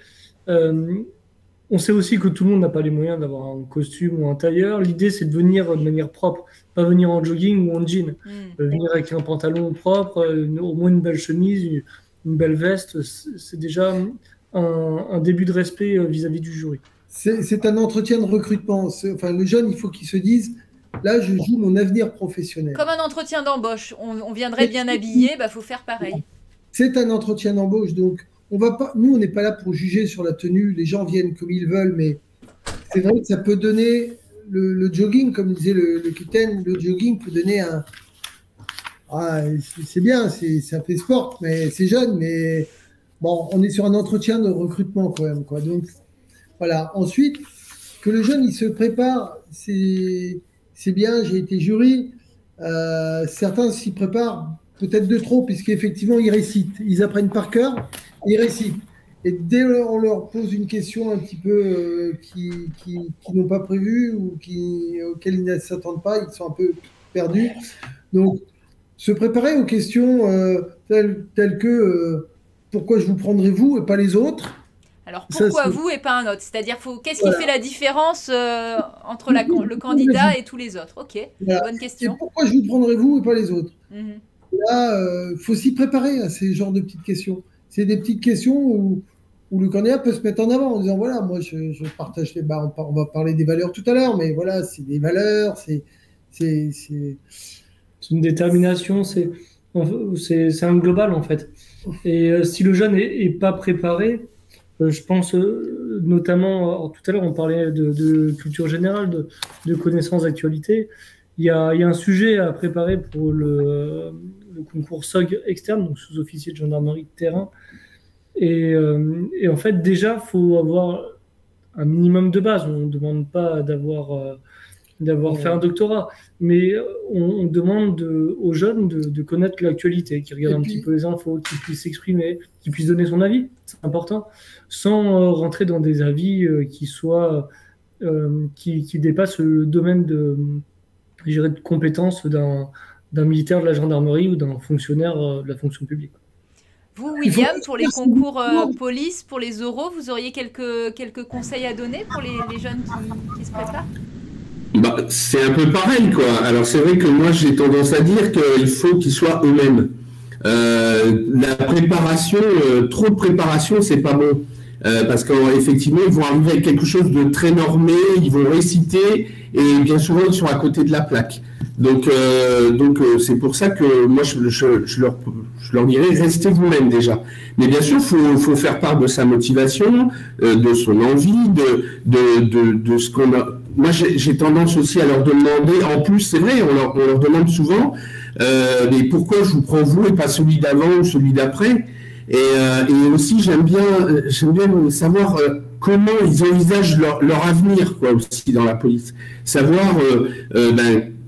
On sait aussi que tout le monde n'a pas les moyens d'avoir un costume ou un tailleur. L'idée, c'est de venir de manière propre, pas venir en jogging ou en jean. Venir avec un pantalon propre, au moins une belle chemise, une belle veste, c'est déjà un début de respect vis-à-vis du jury. C'est un entretien de recrutement. Enfin, le jeune, il faut qu'il se dise, là, je joue mon avenir professionnel. Comme un entretien d'embauche. On viendrait bien habillé, bah faut faire pareil. C'est un entretien d'embauche, donc nous, on n'est pas là pour juger sur la tenue. Les gens viennent comme ils veulent, mais c'est vrai que ça peut donner le jogging, comme disait le capitaine, le jogging peut donner un. Ah, c'est bien, ça fait sport, mais c'est jeune, mais bon, on est sur un entretien de recrutement quand même, quoi. Donc voilà. Ensuite, que le jeune il se prépare, c'est bien. J'ai été jury. Certains s'y préparent peut-être de trop, puisqu'effectivement ils récitent, ils apprennent par cœur, ils récitent. Et dès qu'on leur pose une question un petit peu qui n'ont pas prévu ou auxquelles ils ne s'attendent pas, ils sont un peu perdus. Donc, se préparer aux questions telles que pourquoi je vous prendrai vous et pas les autres? Alors pourquoi vous et pas un autre? C'est-à-dire, qu'est-ce qui fait la différence entre le candidat et tous les autres? Ok, bonne question. Et pourquoi je vous prendrai vous et pas les autres? Là, il faut s'y préparer à ces genres de petites questions. C'est des petites questions où le candidat peut se mettre en avant en disant voilà, moi je partage on va parler des valeurs tout à l'heure, mais voilà, c'est des valeurs, c'est une détermination, c'est un global en fait. Et si le jeune est pas préparé, je pense notamment, tout à l'heure on parlait de culture générale, de connaissances d'actualité. Il y a un sujet à préparer pour le concours SOG externe, donc sous-officier de gendarmerie de terrain. Et en fait, déjà, il faut avoir un minimum de base. On ne demande pas d'avoir fait un doctorat, mais on demande aux jeunes de connaître l'actualité, qu'ils regardent un petit peu les infos, qu'ils puissent s'exprimer, qu'ils puissent donner son avis, c'est important, sans rentrer dans des avis qui dépassent le domaine de compétences d'un militaire de la gendarmerie ou d'un fonctionnaire de la fonction publique. Vous, William, pour les concours police, pour les oraux, vous auriez quelques conseils à donner pour les jeunes qui se préparent? C'est un peu pareil, quoi. Alors c'est vrai que moi j'ai tendance à dire qu'il faut qu'ils soient eux-mêmes. La préparation, trop de préparation, c'est pas bon. Parce qu'effectivement, ils vont arriver avec quelque chose de très normé, ils vont réciter, et bien souvent, ils sont à côté de la plaque. Donc c'est pour ça que moi, je leur dirais, restez vous-même déjà. Mais bien sûr, faut faire part de sa motivation, de son envie, de ce qu'on a. Moi, j'ai tendance aussi à leur demander, en plus, c'est vrai, on leur demande souvent, mais pourquoi je vous prends vous et pas celui d'avant ou celui d'après? Et aussi, j'aime bien savoir comment ils envisagent leur avenir, quoi, aussi dans la police. Savoir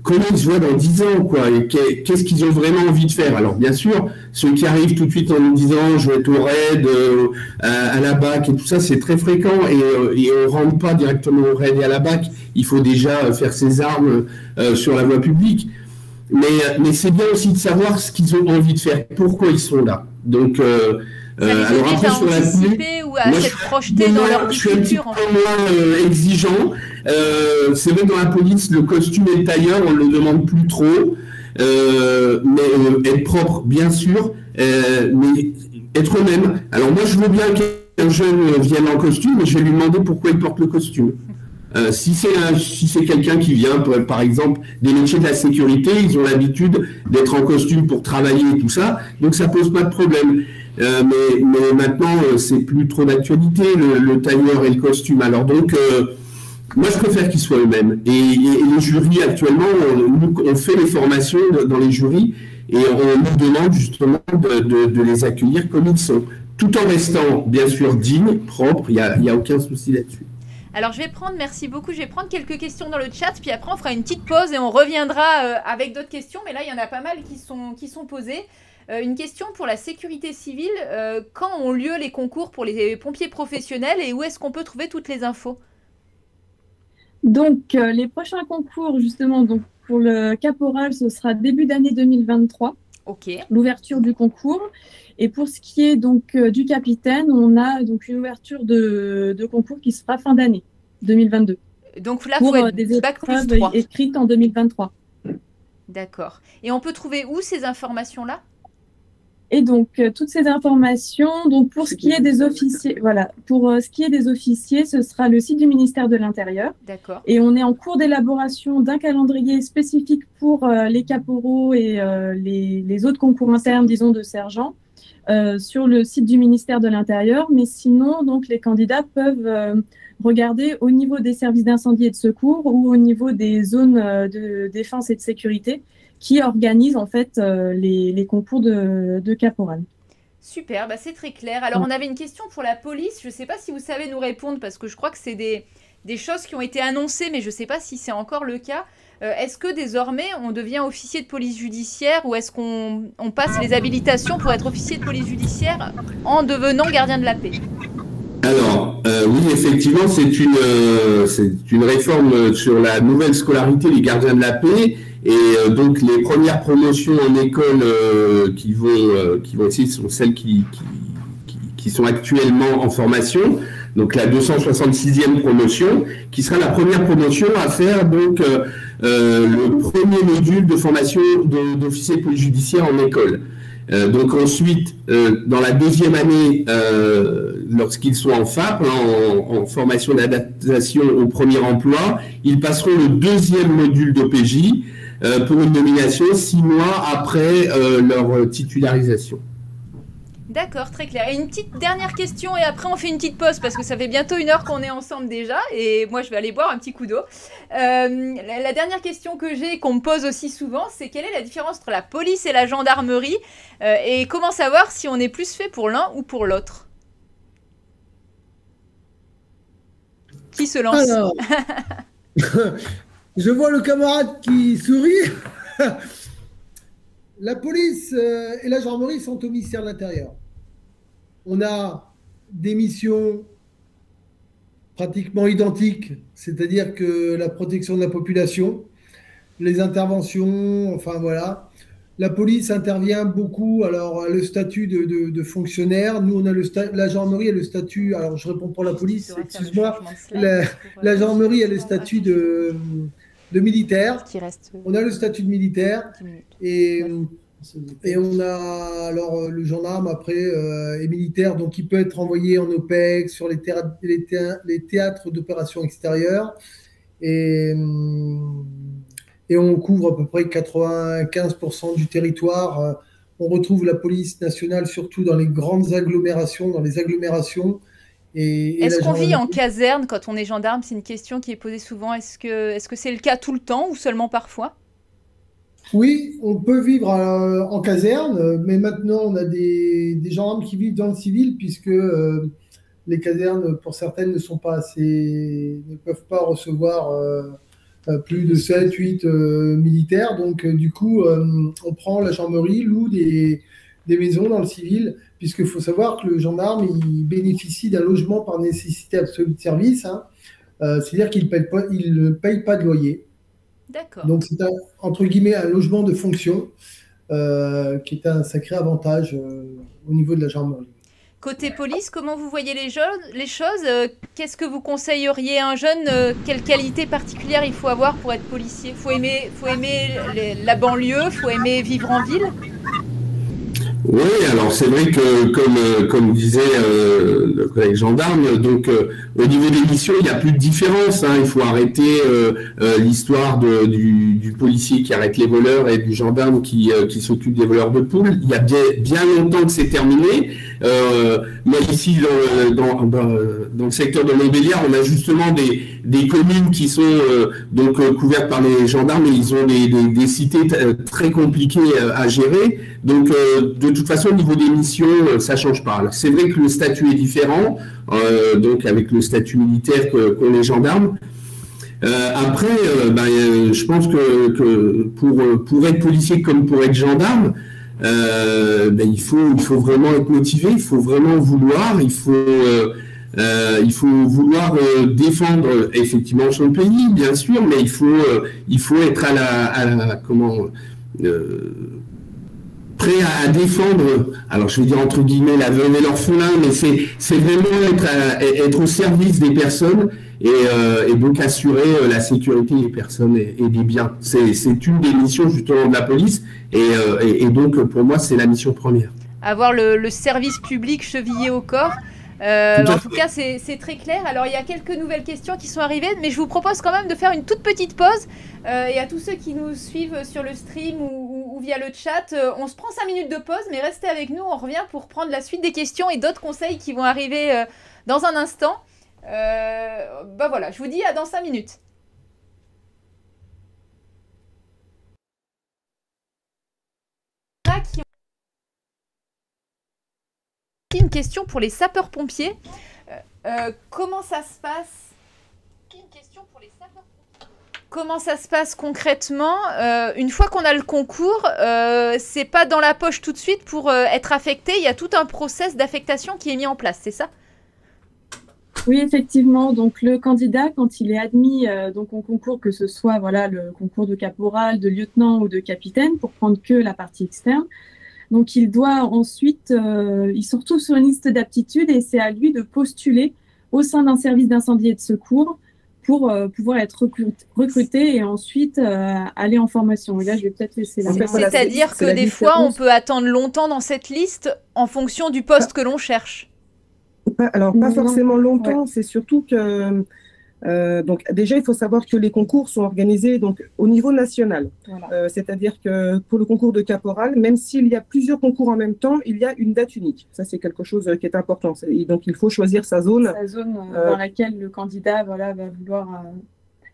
comment ils se voient dans 10 ans, quoi, et qu'est-ce qu'ils ont vraiment envie de faire. Alors, bien sûr, ceux qui arrivent tout de suite en nous disant je vais être au raid, à la BAC et tout ça, c'est très fréquent, et on ne rentre pas directement au raid et à la BAC. Il faut déjà faire ses armes sur la voie publique. Mais c'est bien aussi de savoir ce qu'ils ont envie de faire, pourquoi ils sont là. Donc, alors après, sur la tenue, ou à s'être projeté dans leur je suis un petit peu moins exigeant. C'est vrai, dans la police, le costume et le tailleur, on ne le demande plus trop. Mais être propre, bien sûr, mais être eux-mêmes. Alors moi, je veux bien qu'un jeune vienne en costume, mais je vais lui demander pourquoi il porte le costume. Si c'est quelqu'un qui vient, par exemple, des métiers de la sécurité, ils ont l'habitude d'être en costume pour travailler et tout ça, donc ça pose pas de problème. Mais maintenant, c'est plus trop d'actualité, le tailleur et le costume. Alors donc, moi, je préfère qu'ils soient eux-mêmes. Et les jurys, actuellement, on fait les formations dans les jurys et on nous demande justement de les accueillir comme ils sont, tout en restant, bien sûr, dignes, propres, il n'y a aucun souci là-dessus. Alors merci beaucoup, je vais prendre quelques questions dans le chat, puis après on fera une petite pause et on reviendra avec d'autres questions, mais là il y en a pas mal qui sont posées. Une question pour la sécurité civile, quand ont lieu les concours pour les pompiers professionnels et où est-ce qu'on peut trouver toutes les infos? Donc les prochains concours justement, donc pour le caporal, ce sera début d'année 2023. Ok. l'ouverture du concours. Et pour ce qui est donc du capitaine, on a donc une ouverture de concours qui sera fin d'année 2022. Donc là, il pour faut être des bac plus épreuves 3. écrites en 2023. D'accord. Et on peut trouver où ces informations-là? Et donc, toutes ces informations, donc pour ce qui est des officiers, voilà, pour ce qui est des officiers, ce sera le site du ministère de l'Intérieur. D'accord. Et on est en cours d'élaboration d'un calendrier spécifique pour les caporaux et les autres concours internes, disons, de sergents, sur le site du ministère de l'Intérieur. Mais sinon, donc, les candidats peuvent regarder au niveau des services d'incendie et de secours ou au niveau des zones de défense et de sécurité qui organisent en fait les concours de caporal. Super, bah c'est très clair. Alors, on avait une question pour la police. Je ne sais pas si vous savez nous répondre parce que je crois que c'est des choses qui ont été annoncées, mais je ne sais pas si c'est encore le cas. Est-ce que désormais, on devient officier de police judiciaire ou est-ce qu'on passe les habilitations pour être officier de police judiciaire en devenant gardien de la paix? Alors, oui, effectivement, c'est une réforme sur la nouvelle scolarité des gardiens de la paix. Et donc, les premières promotions en école qui vont essayer sont celles qui sont actuellement en formation. Donc, la 266e promotion, qui sera la première promotion à faire donc le premier module de formation d'officier de police judiciaire en école. Donc ensuite, dans la deuxième année, lorsqu'ils sont en FAP, en formation d'adaptation au premier emploi, ils passeront le deuxième module d'OPJ pour une nomination 6 mois après leur titularisation. D'accord, très clair. Et une petite dernière question et après on fait une petite pause parce que ça fait bientôt 1 heure qu'on est ensemble déjà et moi je vais aller boire un petit coup d'eau. La dernière question que j'ai, qu'on me pose aussi souvent, c'est quelle est la différence entre la police et la gendarmerie et comment savoir si on est plus fait pour l'un ou pour l'autre? Qui se lance? Alors, je vois le camarade qui sourit. La police et la gendarmerie sont au ministère de l'Intérieur. On a des missions pratiquement identiques, c'est-à-dire que la protection de la population, les interventions, enfin voilà. La police intervient beaucoup, alors le statut de fonctionnaire. Nous, on a la gendarmerie a le statut, alors je réponds pour la police, excuse-moi, la gendarmerie a le statut de militaire. On a le statut de militaire et on a alors le gendarme après est militaire, donc il peut être envoyé en OPEX sur les théâtres d'opérations extérieures et on couvre à peu près 95% du territoire. On retrouve la police nationale surtout dans les grandes agglomérations, Est-ce qu'on vit en caserne quand on est gendarme? C'est une question qui est posée souvent. Est-ce que c'est le cas tout le temps ou seulement parfois? Oui, on peut vivre en caserne, mais maintenant on a des gendarmes qui vivent dans le civil puisque les casernes, pour certaines, ne peuvent pas recevoir plus de 7, 8 militaires. Donc du coup, on prend la gendarmerie, loue des maisons dans le civil, puisqu'il faut savoir que le gendarme il bénéficie d'un logement par nécessité absolue de service, hein. C'est-à-dire qu'il ne paye pas de loyer. D'accord. Donc c'est entre guillemets un logement de fonction qui est un sacré avantage au niveau de la gendarmerie. Côté police, comment vous voyez les choses? Qu'est-ce que vous conseilleriez à un jeune? Quelle qualité particulière il faut avoir pour être policier? Faut aimer la banlieue, faut aimer vivre en ville? Oui, alors c'est vrai que comme disait le collègue gendarme, donc au niveau des missions, il n'y a plus de différence, hein. Il faut arrêter l'histoire du policier qui arrête les voleurs et du gendarme qui s'occupe des voleurs de poules. Il y a bien longtemps que c'est terminé. Mais ici, dans le secteur de Montbéliard, on a justement des communes qui sont donc couvertes par les gendarmes et ils ont des cités très compliquées à gérer. Donc, de toute façon, au niveau des missions, ça change pas. Alors, c'est vrai que le statut est différent, donc avec le statut militaire qu'ont les gendarmes. Après, je pense que pour être policier comme pour être gendarme, il faut vraiment être motivé, il faut vraiment vouloir, il faut vouloir défendre effectivement son pays, bien sûr, mais il faut être prêt à défendre, alors je vais dire entre guillemets la veuve et l'orphelin, mais c'est vraiment être au service des personnes et donc assurer la sécurité des personnes et des biens. C'est une des missions justement de la police et donc pour moi c'est la mission première. Avoir le service public chevillé au corps. En tout cas, c'est très clair. Alors, il y a quelques nouvelles questions qui sont arrivées, mais je vous propose quand même de faire une toute petite pause. Et à tous ceux qui nous suivent sur le stream ou via le chat, on se prend 5 minutes de pause, mais restez avec nous. On revient pour prendre la suite des questions et d'autres conseils qui vont arriver dans un instant. Bah voilà, je vous dis à dans 5 minutes. Une question pour les sapeurs-pompiers. Comment ça se passe? Comment ça se passe concrètement une fois qu'on a le concours? C'est pas dans la poche tout de suite pour être affecté. Il y a tout un process d'affectation qui est mis en place, c'est ça? Oui, effectivement. Donc, le candidat, quand il est admis donc au concours, que ce soit voilà, le concours de caporal, de lieutenant ou de capitaine, pour prendre que la partie externe, donc il doit ensuite, il se retrouve sur une liste d'aptitudes et c'est à lui de postuler au sein d'un service d'incendie et de secours pour pouvoir être recruté et ensuite aller en formation. Et là, je vais peut-être laisser la main. C'est-à-dire que des fois, on peut attendre longtemps dans cette liste en fonction du poste que l'on cherche. Alors, pas forcément longtemps, c'est surtout que donc déjà, il faut savoir que les concours sont organisés donc, au niveau national. Voilà. C'est-à-dire que pour le concours de caporal, même s'il y a plusieurs concours en même temps, il y a une date unique. Ça, c'est quelque chose qui est important. Et donc, il faut choisir sa zone. Sa zone dans laquelle le candidat voilà, va vouloir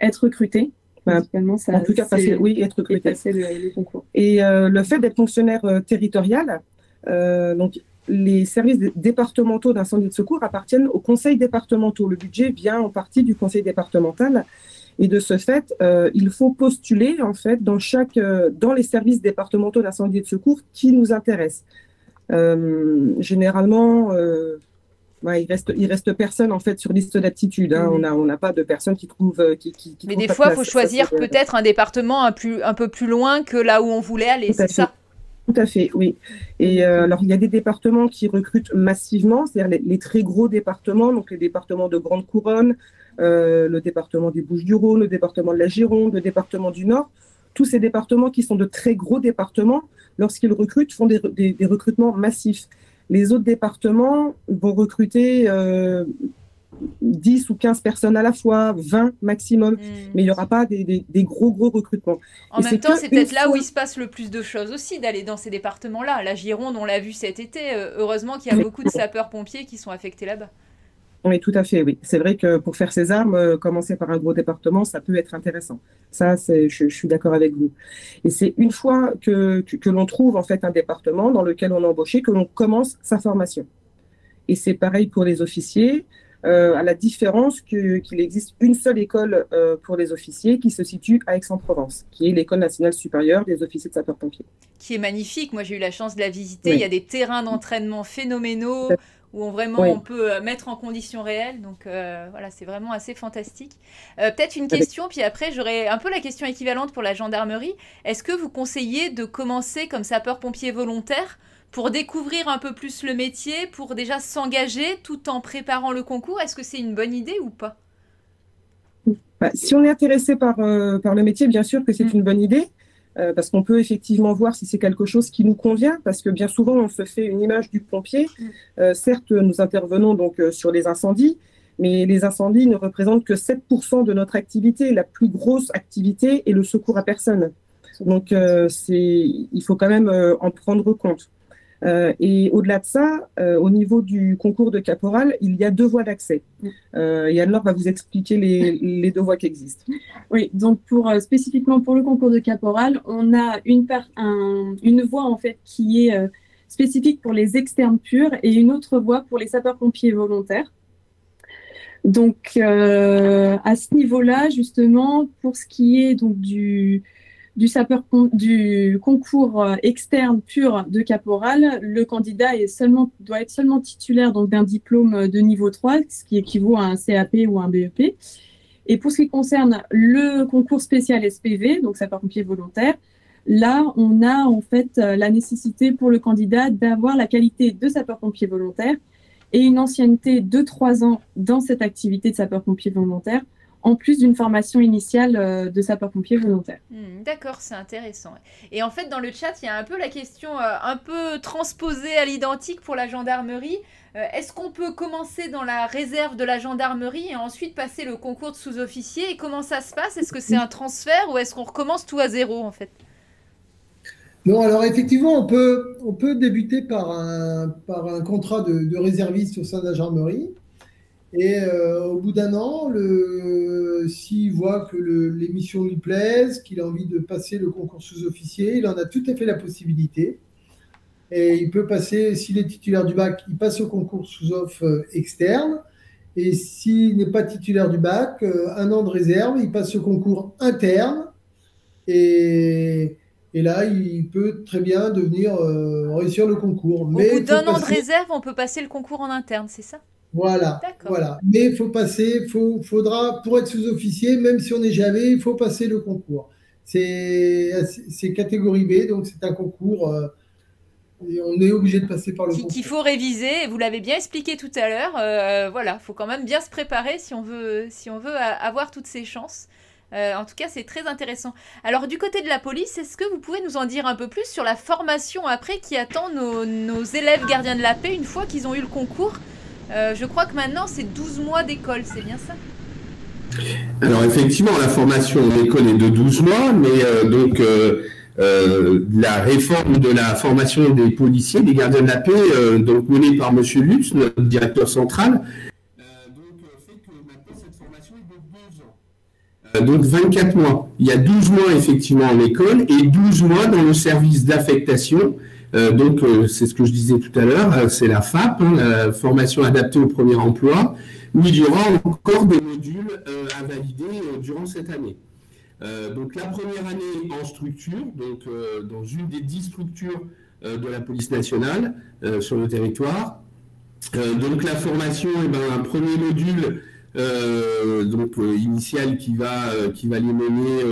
être recruté. En tout cas, être recruté. Passer le concours. Et le fait d'être fonctionnaire territorial, donc les services départementaux d'incendie et de secours appartiennent aux conseils départementaux. Le budget vient en partie du conseil départemental. Et de ce fait, il faut postuler en fait dans les services départementaux d'incendie et de secours qui nous intéressent. Généralement, il reste personne en fait sur liste d'aptitude. Hein. On n'a pas de personnes qui trouvent. Mais des fois, il faut choisir peut-être un département un peu plus loin que là où on voulait aller. C'est ça. Tout à fait, oui. Et alors, il y a des départements qui recrutent massivement, c'est-à-dire les très gros départements, donc les départements de Grande Couronne, le département des Bouches-du-Rhône, le département de la Gironde, le département du Nord. Tous ces départements qui sont de très gros départements, lorsqu'ils recrutent, font des recrutements massifs. Les autres départements vont recruter 10 ou 15 personnes à la fois, 20 maximum, mais il n'y aura pas des gros recrutements. En même temps, c'est peut-être là où il se passe le plus de choses aussi, d'aller dans ces départements-là. La Gironde, on l'a vu cet été, heureusement qu'il y a beaucoup de sapeurs-pompiers qui sont affectés là-bas. Oui, tout à fait, oui. C'est vrai que pour faire ses armes, commencer par un gros département, ça peut être intéressant. Ça, je suis d'accord avec vous. Et c'est une fois que l'on trouve en fait un département dans lequel on est embauché que l'on commence sa formation. Et c'est pareil pour les officiers. À la différence qu'il existe une seule école pour les officiers qui se situe à Aix-en-Provence, qui est l'École nationale supérieure des officiers de sapeurs-pompiers. Qui est magnifique. Moi, j'ai eu la chance de la visiter. Oui. Il y a des terrains d'entraînement phénoménaux où on peut mettre en conditions réelles. Donc, voilà, c'est vraiment assez fantastique. Peut-être une question, puis après, j'aurais un peu la question équivalente pour la gendarmerie. Est-ce que vous conseillez de commencer comme sapeur-pompier volontaire pour découvrir un peu plus le métier, pour déjà s'engager tout en préparant le concours? Est-ce que c'est une bonne idée ou pas? Si on est intéressé par le métier, bien sûr que c'est une bonne idée, parce qu'on peut effectivement voir si c'est quelque chose qui nous convient, parce que bien souvent, on se fait une image du pompier. Certes, nous intervenons donc sur les incendies, mais les incendies ne représentent que 7% de notre activité. La plus grosse activité est le secours à personne. Donc, il faut quand même en prendre compte. Et au-delà de ça, au niveau du concours de caporal, il y a 2 voies d'accès. Et Anne-Laure va vous expliquer les 2 voies qui existent. Oui, donc spécifiquement pour le concours de caporal, on a une voie en fait qui est spécifique pour les externes purs et une autre voie pour les sapeurs-pompiers volontaires. Donc à ce niveau-là, justement, pour ce qui est donc du concours externe pur de caporal, le candidat doit être seulement titulaire donc d'un diplôme de niveau 3, ce qui équivaut à un CAP ou un BEP. Et pour ce qui concerne le concours spécial SPV, donc sapeur-pompier volontaire, Là, on a en fait la nécessité pour le candidat d'avoir la qualité de sapeur-pompier volontaire et une ancienneté de 3 ans dans cette activité de sapeur-pompier volontaire, en plus d'une formation initiale de sapeur-pompier volontaire. D'accord, c'est intéressant. Et en fait, dans le chat, il y a un peu la question un peu transposée à l'identique pour la gendarmerie. Est-ce qu'on peut commencer dans la réserve de la gendarmerie et ensuite passer le concours de sous-officier? Et comment ça se passe? Est-ce que c'est un transfert ou est-ce qu'on recommence tout à zéro, en fait? Non, alors effectivement, on peut débuter par un contrat de réserviste au sein de la gendarmerie. Et au bout d'un an, s'il voit que les missions lui plaisent, qu'il a envie de passer le concours sous-officier, il en a tout à fait la possibilité. Et il peut passer, s'il est titulaire du bac, il passe au concours sous-off externe. Et s'il n'est pas titulaire du bac, 1 an de réserve, il passe au concours interne. Et là, il peut très bien réussir le concours. Au bout d'1 an de réserve, on peut passer le concours en interne, c'est ça? Voilà. Mais il faudra, pour être sous-officier, même si on n'est jamais, il faut passer le concours. C'est catégorie B, donc c'est un concours et on est obligé de passer par le concours. Qu'il faut réviser, vous l'avez bien expliqué tout à l'heure. Voilà, il faut quand même bien se préparer si on veut avoir toutes ces chances. En tout cas, c'est très intéressant. Alors, du côté de la police, est-ce que vous pouvez nous en dire un peu plus sur la formation après qui attend nos élèves gardiens de la paix une fois qu'ils ont eu le concours? Je crois que maintenant, c'est 12 mois d'école, c'est bien ça? Alors, effectivement, la formation en école est de 12 mois, mais la réforme de la formation des policiers, des gardiens de la paix, donc menée par M. Lutz, notre directeur central, fait que maintenant, cette formation est de 2 ans. Donc 24 mois. Il y a 12 mois effectivement en école et 12 mois dans le service d'affectation. C'est ce que je disais tout à l'heure, c'est la FAP, la formation adaptée au premier emploi, où il y aura encore des modules à valider durant cette année. Donc la première année en structure, dans une des 10 structures de la police nationale sur le territoire. Donc la formation, un premier module initial qui va les mener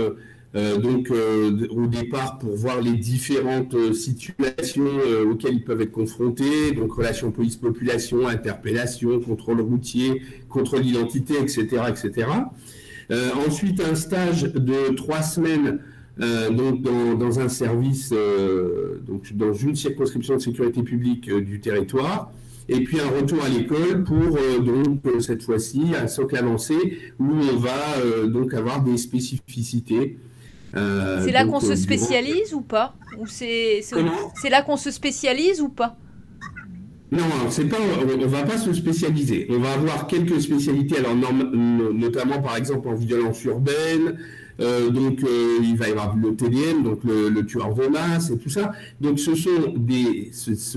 au départ pour voir les différentes situations auxquelles ils peuvent être confrontés, donc relations police-population, interpellation, contrôle routier, contrôle d'identité, etc., etc. Ensuite, un stage de 3 semaines dans un service, dans une circonscription de sécurité publique du territoire. Et puis un retour à l'école pour cette fois-ci un socle avancé où on va avoir des spécificités. C'est là qu'on se spécialise ou pas? Ou c'est là qu'on se spécialise ou pas? Non, c'est pas. On va pas se spécialiser. On va avoir quelques spécialités. Alors notamment par exemple en violence urbaine. Il va y avoir le TDM, donc le tueur de masse et tout ça. Donc ce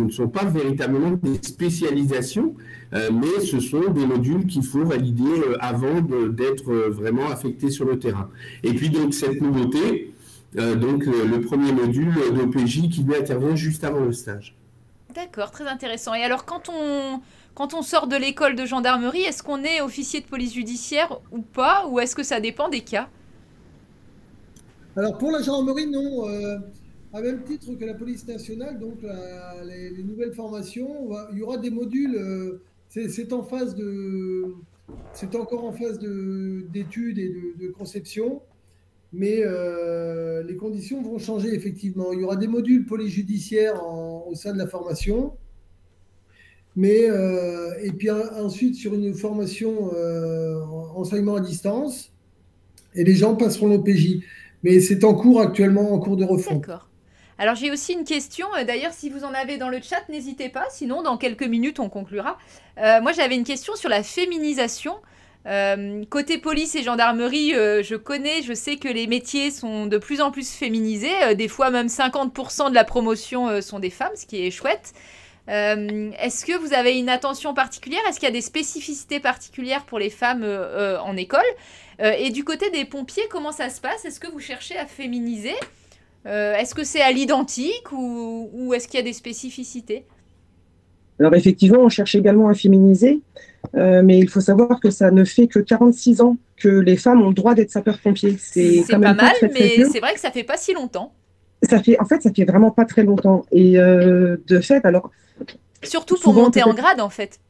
ne sont pas véritablement des spécialisations, mais ce sont des modules qu'il faut valider avant d'être vraiment affecté sur le terrain. Et puis donc cette nouveauté, le premier module d'OPJ qui lui intervient juste avant le stage. D'accord, très intéressant. Et alors quand on sort de l'école de gendarmerie, est-ce qu'on est officier de police judiciaire ou pas? Ou est-ce que ça dépend des cas? Alors pour la gendarmerie, non. À même titre que la police nationale, donc les nouvelles formations, il y aura des modules. C'est encore en phase d'études et de conception, mais les conditions vont changer effectivement. Il y aura des modules police judiciaire au sein de la formation, mais et puis ensuite sur une formation enseignement à distance, et les gens passeront l'OPJ. Mais c'est en cours actuellement, en cours de refonte. D'accord. Alors j'ai aussi une question. D'ailleurs, si vous en avez dans le chat, n'hésitez pas. Sinon, dans quelques minutes, on conclura. Moi, j'avais une question sur la féminisation. Côté police et gendarmerie, je sais que les métiers sont de plus en plus féminisés. Des fois, même 50% de la promotion sont des femmes, ce qui est chouette. Est-ce que vous avez une attention particulière? Est-ce qu'il y a des spécificités particulières pour les femmes en école? Et du côté des pompiers, comment ça se passe? Est-ce que vous cherchez à féminiser? Est-ce que c'est à l'identique ou est-ce qu'il y a des spécificités? Alors effectivement, on cherche également à féminiser, mais il faut savoir que ça ne fait que 46 ans que les femmes ont le droit d'être sapeurs-pompiers. C'est pas mal, mais c'est vrai que ça fait pas si longtemps. En fait, ça fait vraiment pas très longtemps. Et de fait, alors. Surtout pour monter en grade, en fait.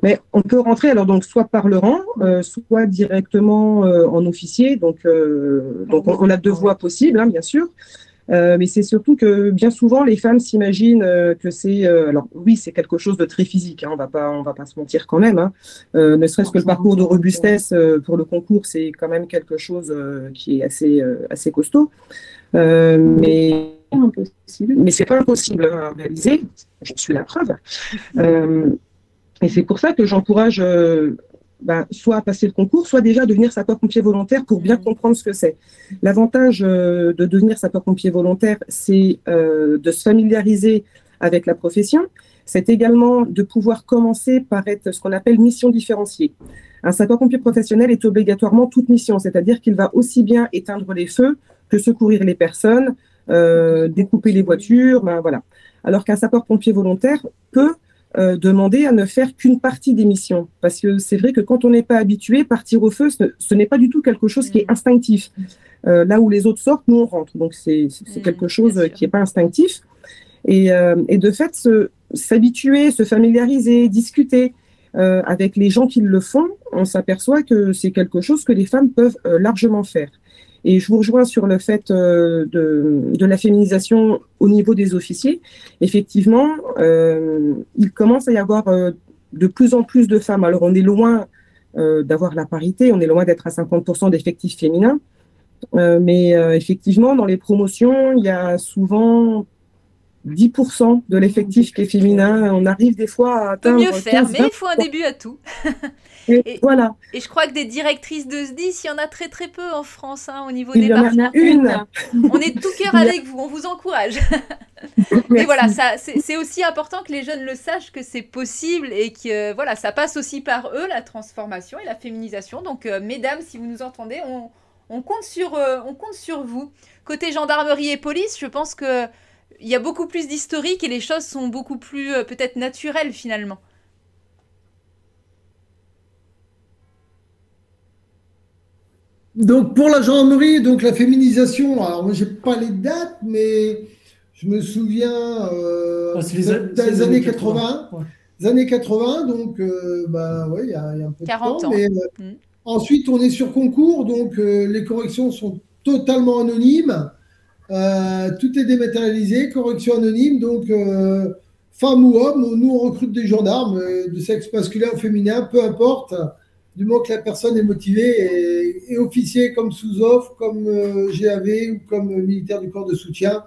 Mais on peut rentrer, alors, donc, soit par le rang, soit directement en officier. Donc on a deux voies possibles, hein, bien sûr. Mais c'est surtout que bien souvent, les femmes s'imaginent que c'est... alors oui, c'est quelque chose de très physique, hein, on va pas se mentir quand même. Hein. Ne serait-ce que le parcours de robustesse pour le concours, c'est quand même quelque chose qui est assez costaud. Mais c'est pas impossible à réaliser. Je suis la preuve. Et c'est pour ça que j'encourage soit à passer le concours, soit déjà devenir sapeur-pompier volontaire pour bien comprendre ce que c'est. L'avantage de devenir sapeur-pompier volontaire, c'est de se familiariser avec la profession. C'est également de pouvoir commencer par être ce qu'on appelle mission différenciée. Un sapeur-pompier professionnel est obligatoirement toute mission, c'est-à-dire qu'il va aussi bien éteindre les feux que secourir les personnes, découper les voitures, voilà. Alors qu'un sapeur-pompier volontaire peut demander à ne faire qu'une partie des missions. Parce que c'est vrai que quand on n'est pas habitué, partir au feu, ce n'est pas du tout quelque chose qui est instinctif. Là où les autres sortent, nous on rentre. Donc c'est quelque chose qui n'est pas instinctif. Et de fait, s'habituer, se familiariser, discuter avec les gens qui le font, on s'aperçoit que c'est quelque chose que les femmes peuvent largement faire. Et je vous rejoins sur le fait de la féminisation au niveau des officiers. Effectivement, il commence à y avoir de plus en plus de femmes. Alors, on est loin d'avoir la parité, on est loin d'être à 50% d'effectifs féminins. Mais effectivement, dans les promotions, il y a souvent 10% de l'effectif qui est féminin. On arrive des fois à atteindre... On peut mieux faire, mais il faut un début à tout. Et voilà. Et je crois que des directrices de SDIS, il y en a très très peu en France, hein, au niveau des partenaires. Une. On est de tout cœur avec vous, on vous encourage. Mais voilà, c'est aussi important que les jeunes le sachent que c'est possible et que voilà, ça passe aussi par eux, la transformation et la féminisation. Donc, mesdames, si vous nous entendez, on compte sur vous. Côté gendarmerie et police, je pense que il y a beaucoup plus d'historique et les choses sont beaucoup plus peut-être naturelles finalement. Donc pour la gendarmerie, donc la féminisation, alors moi j'ai pas les dates, mais je me souviens dans les années 80. Ouais. Les années 80, donc ouais, il y a un peu de 40 temps. ans. Mais, ensuite, on est sur concours, donc les corrections sont totalement anonymes. Tout est dématérialisé, correction anonyme, donc femme ou homme, nous on recrute des gendarmes de sexe masculin ou féminin, peu importe, du moment que la personne est motivée et officier comme sous-offre, comme GAV ou comme militaire du corps de soutien,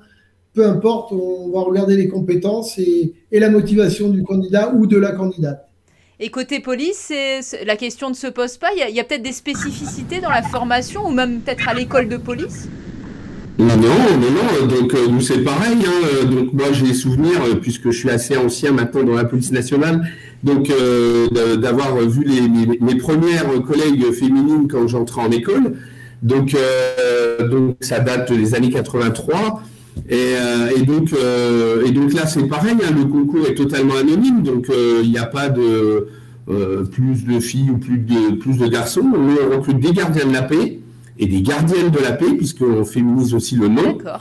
peu importe, on va regarder les compétences et la motivation du candidat ou de la candidate. Et côté police, la question ne se pose pas, il y a peut-être des spécificités dans la formation ou même peut-être à l'école de police? Non, donc nous c'est pareil, hein. Donc moi j'ai souvenirs, puisque je suis assez ancien maintenant dans la police nationale, donc d'avoir vu mes premières collègues féminines quand j'entrais en école, donc ça date des années 83, et donc là c'est pareil, hein, le concours est totalement anonyme, donc il n'y a pas de plus de filles ou plus de garçons, nous on recrute des gardiens de la paix, et des gardiennes de la paix, puisqu'on féminise aussi le nom. D'accord.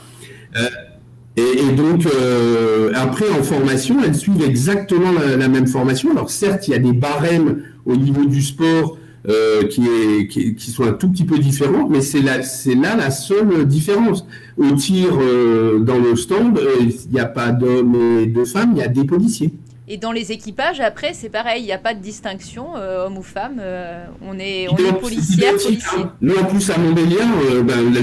Et donc, après, en formation, elles suivent exactement la même formation. Alors, certes, il y a des barèmes au niveau du sport qui sont un tout petit peu différents, mais c'est là la seule différence. Au tir, dans le stand, il n'y a pas d'hommes et de femmes, il y a des policiers. Et dans les équipages, après, c'est pareil, il n'y a pas de distinction, homme ou femme, on est policière, policier. Nous, en plus, à Montbéliard,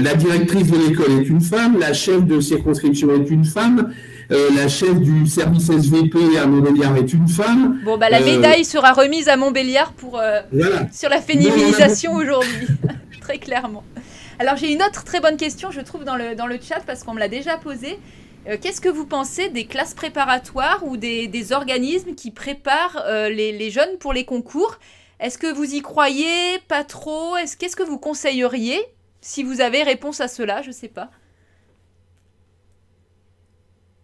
la directrice de l'école est une femme, la chef de circonscription est une femme, la chef du service SVP à Montbéliard est une femme. Bon, la médaille sera remise à Montbéliard voilà. Sur la féminisation aujourd'hui, très clairement. Alors, j'ai une autre très bonne question, je trouve, dans le chat, parce qu'on me l'a déjà posée. Qu'est-ce que vous pensez des classes préparatoires ou des organismes qui préparent les jeunes pour les concours? Est-ce que vous y croyez? Pas trop? Qu'est-ce que vous conseilleriez? Si vous avez réponse à cela, je ne sais pas.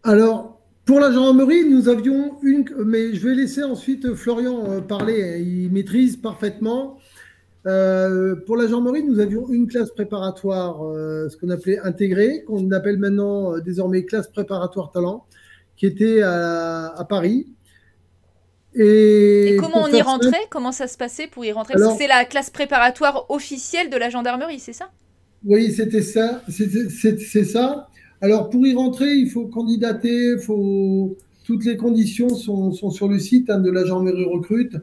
Alors, pour la gendarmerie, nous avions une... Mais je vais laisser ensuite Florian parler. Il maîtrise parfaitement. Pour la gendarmerie, nous avions une classe préparatoire, ce qu'on appelait intégrée, qu'on appelle maintenant désormais classe préparatoire talent, qui était à Paris. Et comment on y rentrait? Comment ça se passait pour y rentrer? Parce que c'est la classe préparatoire officielle de la gendarmerie, c'est ça? Oui, c'était ça. C'est ça. Alors, pour y rentrer, il faut candidater. Toutes les conditions sont sur le site de la gendarmerie recrute.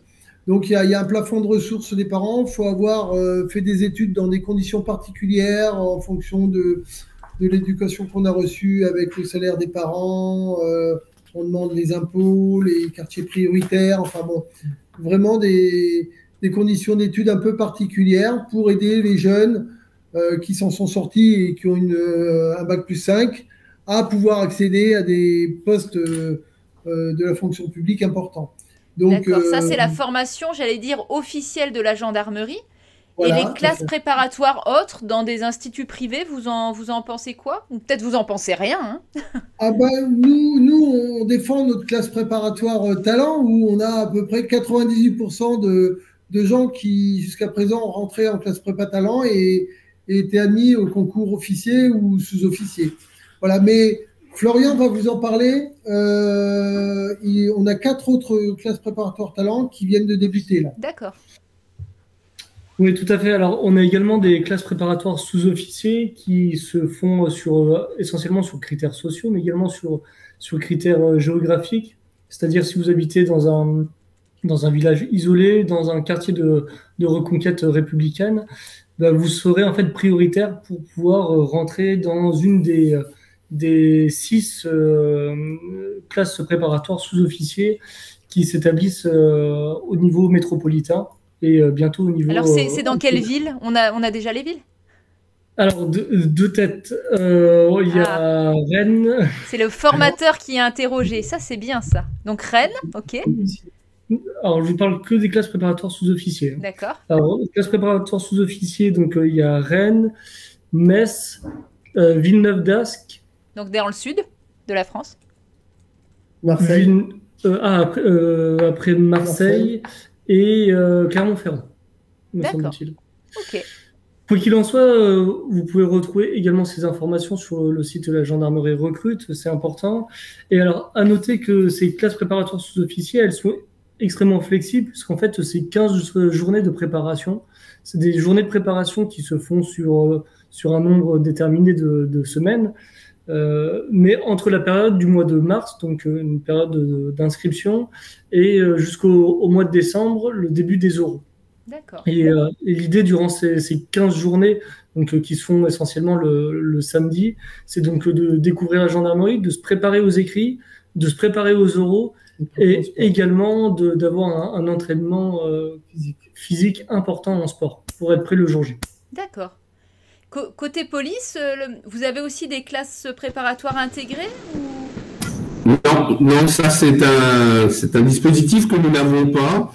Donc, il y a un plafond de ressources des parents. Il faut avoir fait des études dans des conditions particulières en fonction de l'éducation qu'on a reçue avec le salaire des parents. On demande les impôts, les quartiers prioritaires. Enfin bon, vraiment des conditions d'études un peu particulières pour aider les jeunes qui s'en sont sortis et qui ont un bac+5 à pouvoir accéder à des postes de la fonction publique importants. D'accord, ça c'est la formation, j'allais dire, officielle de la gendarmerie. Voilà, et les classes préparatoires autres dans des instituts privés, vous en pensez quoi? Ou peut-être vous en pensez rien, hein? Ah ben, nous, on défend notre classe préparatoire talent où on a à peu près 98% de gens qui, jusqu'à présent, ont rentré en classe prépa talent et étaient admis au concours officier ou sous-officier. Voilà, mais Florian va vous en parler. On a 4 autres classes préparatoires talent qui viennent de débuter là. D'accord. Oui, tout à fait. Alors, on a également des classes préparatoires sous-officiers qui se font essentiellement sur critères sociaux, mais également sur critères géographiques. C'est-à-dire si vous habitez dans un village isolé, dans un quartier de reconquête républicaine, bah, vous serez en fait prioritaire pour pouvoir rentrer dans une des 6 classes préparatoires sous-officiers qui s'établissent au niveau métropolitain. Et bientôt au niveau... Alors, c'est dans quelle ville? On a déjà les villes? Alors, deux têtes. Il y a Rennes. C'est le formateur qui est interrogé. Ça, c'est bien, ça. Donc, Rennes, ok. Alors, je vous parle que des classes préparatoires sous-officiers. D'accord. Alors, les classes préparatoires sous-officiers, donc il y a Rennes, Metz, Villeneuve d'Ascq. Donc, dans le sud de la France. Marseille. Après Marseille. Et Clermont-Ferrand, me semble-t-il. Ok. Quoi qu'il en soit, vous pouvez retrouver également ces informations sur le site de la gendarmerie recrute, c'est important. Et alors, à noter que ces classes préparatoires sous-officiers, elles sont extrêmement flexibles, puisqu'en fait, c'est 15 journées de préparation. C'est des journées de préparation qui se font sur un nombre déterminé de semaines. Mais entre la période du mois de mars, donc une période d'inscription, et jusqu'au mois de décembre, le début des oraux. D'accord. Et l'idée durant ces 15 journées, donc, qui se font essentiellement le samedi, c'est donc de découvrir la gendarmerie, de se préparer aux écrits, de se préparer aux oraux, et également d'avoir un entraînement physique important en sport pour être prêt le jour J. D'accord. Côté police, vous avez aussi des classes préparatoires intégrées ou... Non, ça c'est un dispositif que nous n'avons pas.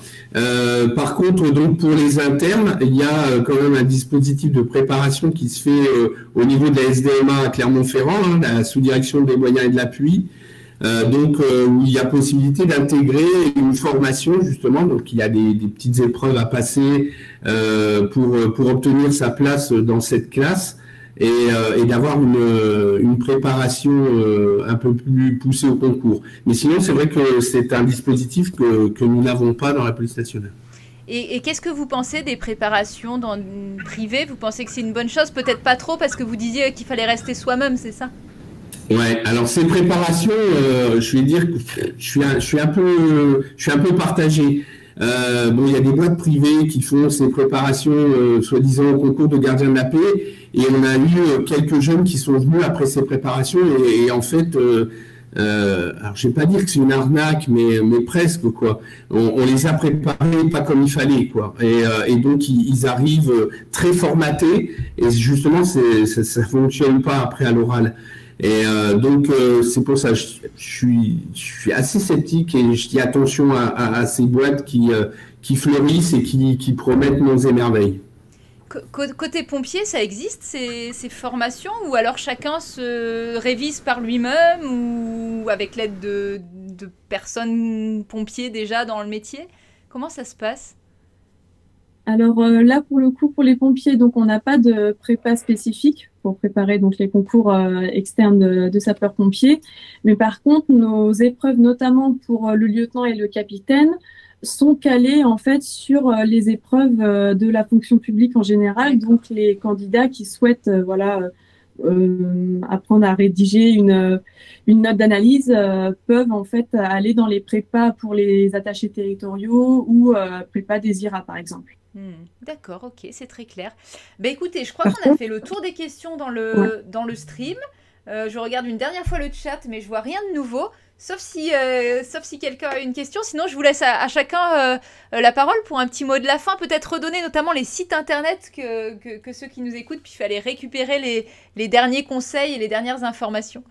Par contre, donc pour les internes, il y a quand même un dispositif de préparation qui se fait au niveau de la SDMA à Clermont-Ferrand, la sous-direction des moyens et de l'appui. Où il y a possibilité d'intégrer une formation justement, donc il y a des petites épreuves à passer pour obtenir sa place dans cette classe et d'avoir une préparation un peu plus poussée au concours. Mais sinon, c'est vrai que c'est un dispositif que nous n'avons pas dans la police nationale. Et qu'est-ce que vous pensez des préparations dans le privé? Vous pensez que c'est une bonne chose? Peut-être pas trop, parce que vous disiez qu'il fallait rester soi-même, c'est ça? Ouais, alors ces préparations, je vais dire que je suis un peu partagé. Il y a des boîtes privées qui font ces préparations, soi-disant au concours de gardien de la paix, et on a eu quelques jeunes qui sont venus après ces préparations, et en fait, alors je vais pas dire que c'est une arnaque, mais presque quoi. On les a préparés pas comme il fallait quoi, et donc ils arrivent très formatés, et justement ça fonctionne pas après à l'oral. Et c'est pour ça que je suis assez sceptique et je dis attention à ces boîtes qui fleurissent et qui promettent monts et merveilles. Côté pompier, ça existe ces formations, ou alors chacun se révise par lui-même ou avec l'aide de personnes pompiers déjà dans le métier? Comment ça se passe? Alors là, pour le coup, pour les pompiers, donc on n'a pas de prépa spécifique pour préparer donc les concours externes de sapeurs-pompiers. Mais par contre, nos épreuves, notamment pour le lieutenant et le capitaine, sont calées en fait sur les épreuves de la fonction publique en général. Donc les candidats qui souhaitent apprendre à rédiger une note d'analyse peuvent en fait aller dans les prépas pour les attachés territoriaux ou prépa des IRA par exemple. D'accord, ok, c'est très clair. Ben écoutez, je crois qu'on a fait le tour des questions dans le stream. Je regarde une dernière fois le chat, mais je vois rien de nouveau, sauf si quelqu'un a une question. Sinon, je vous laisse à chacun la parole pour un petit mot de la fin, peut-être redonner notamment les sites internet que ceux qui nous écoutent, puis il fallait récupérer les derniers conseils et les dernières informations.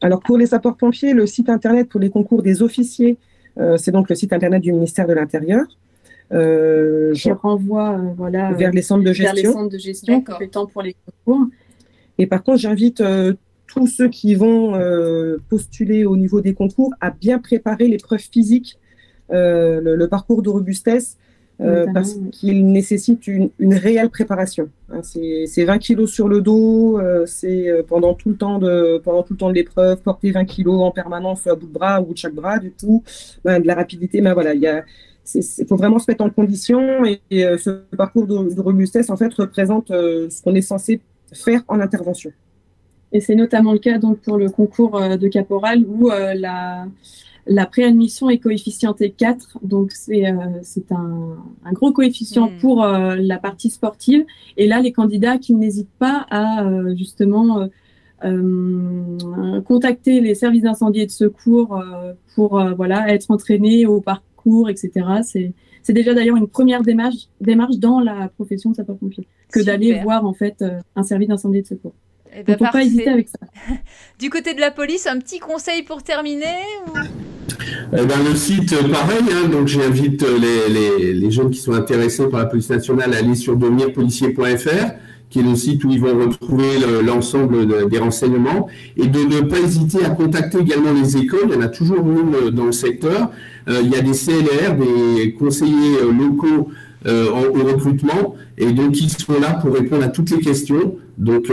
Alors, pour les sapeurs-pompiers, le site internet pour les concours des officiers, c'est donc le site internet du ministère de l'Intérieur. Je renvoie vers les centres de gestion. Vers les centres de gestion compétents pour les concours. Et par contre, j'invite tous ceux qui vont postuler au niveau des concours à bien préparer l'épreuve physique, le parcours de robustesse, parce qu'il nécessite une réelle préparation. Hein, c'est 20 kilos sur le dos, c'est pendant tout le temps de l'épreuve, porter 20 kilos en permanence à bout de bras ou de chaque bras, du coup, de la rapidité, voilà, il faut vraiment se mettre en condition et ce parcours de robustesse, en fait, représente ce qu'on est censé faire en intervention. Et c'est notamment le cas donc, pour le concours de caporal où la préadmission est coefficientée 4. Donc, c'est un gros coefficient pour la partie sportive. Et là, les candidats qui n'hésitent pas à justement contacter les services d'incendie et de secours pour être entraînés au parcours, etc. C'est déjà d'ailleurs une première démarche dans la profession de sapeur-pompier que d'aller voir en fait un service d'incendie et de secours. Eh ben, donc, faut pas hésiter avec ça. Du côté de la police, un petit conseil pour terminer ou... Le site, pareil, hein, donc j'invite les jeunes qui sont intéressés par la police nationale à aller sur devenirpolicier.fr, qui est le site où ils vont retrouver l'ensemble des renseignements, et de ne pas hésiter à contacter également les écoles. Il y en a toujours une dans le secteur. Il y a des CLR, des conseillers locaux au recrutement, et donc ils sont là pour répondre à toutes les questions. Donc,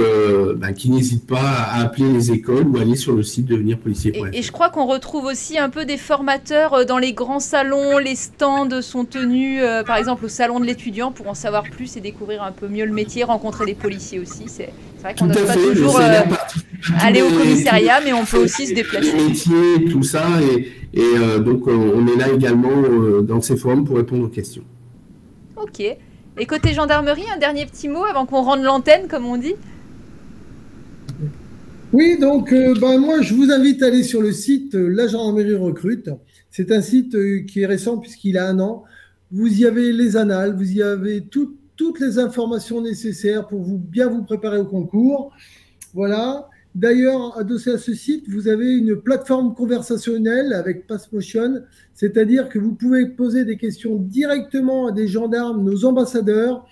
qui n'hésitent pas à appeler les écoles ou aller sur le site devenirpolicier.fr. Et je crois qu'on retrouve aussi un peu des formateurs dans les grands salons. Les stands sont tenus, par exemple, au salon de l'étudiant pour en savoir plus et découvrir un peu mieux le métier, rencontrer des policiers aussi. C'est vrai qu'on n'ose pas toujours aller au commissariat, mais on peut aussi se déplacer. Les métiers, tout ça, et donc on est là également dans ces forums pour répondre aux questions. Ok. Et côté gendarmerie, un dernier petit mot avant qu'on rende l'antenne, comme on dit. Oui, donc moi je vous invite à aller sur le site La Gendarmerie Recrute. C'est un site qui est récent puisqu'il a 1 an. Vous y avez les annales, vous y avez toutes les informations nécessaires pour bien vous préparer au concours. Voilà. D'ailleurs, adossé à ce site, vous avez une plateforme conversationnelle avec PassMotion, c'est-à-dire que vous pouvez poser des questions directement à des gendarmes, nos ambassadeurs,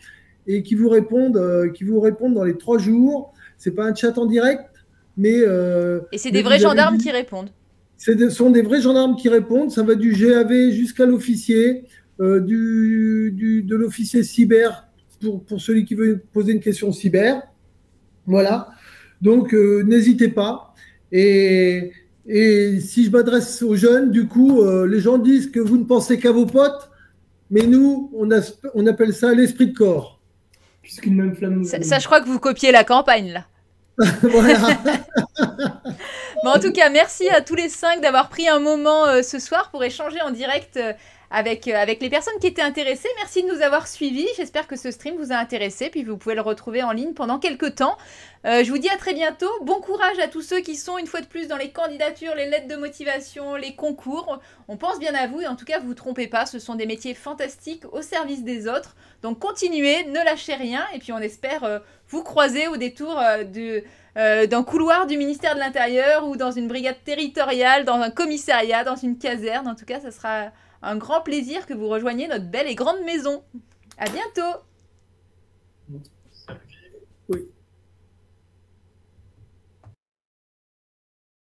et qui vous répondent dans les 3 jours. C'est pas un chat en direct, mais et c'est des vrais gendarmes qui répondent. Ce sont des vrais gendarmes qui répondent. Ça va du GAV jusqu'à l'officier, de l'officier cyber pour celui qui veut poser une question cyber. Voilà. Donc, n'hésitez pas. Et si je m'adresse aux jeunes, du coup, les gens disent que vous ne pensez qu'à vos potes, mais nous, on appelle ça l'esprit de corps. Puisqu'une même flamme. Ça, je crois que vous copiez la campagne, là. Voilà. Bon, en tout cas, merci à tous les 5 d'avoir pris un moment ce soir pour échanger en direct avec les personnes qui étaient intéressées. Merci de nous avoir suivis. J'espère que ce stream vous a intéressé. Puis vous pouvez le retrouver en ligne pendant quelques temps. Je vous dis à très bientôt. Bon courage à tous ceux qui sont une fois de plus dans les candidatures, les lettres de motivation, les concours. On pense bien à vous et en tout cas, vous vous trompez pas. Ce sont des métiers fantastiques au service des autres. Donc continuez, ne lâchez rien. Et puis on espère vous croiser au détour d'un couloir du ministère de l'Intérieur ou dans une brigade territoriale, dans un commissariat, dans une caserne. En tout cas, ça sera un grand plaisir que vous rejoigniez notre belle et grande maison. À bientôt. Oui.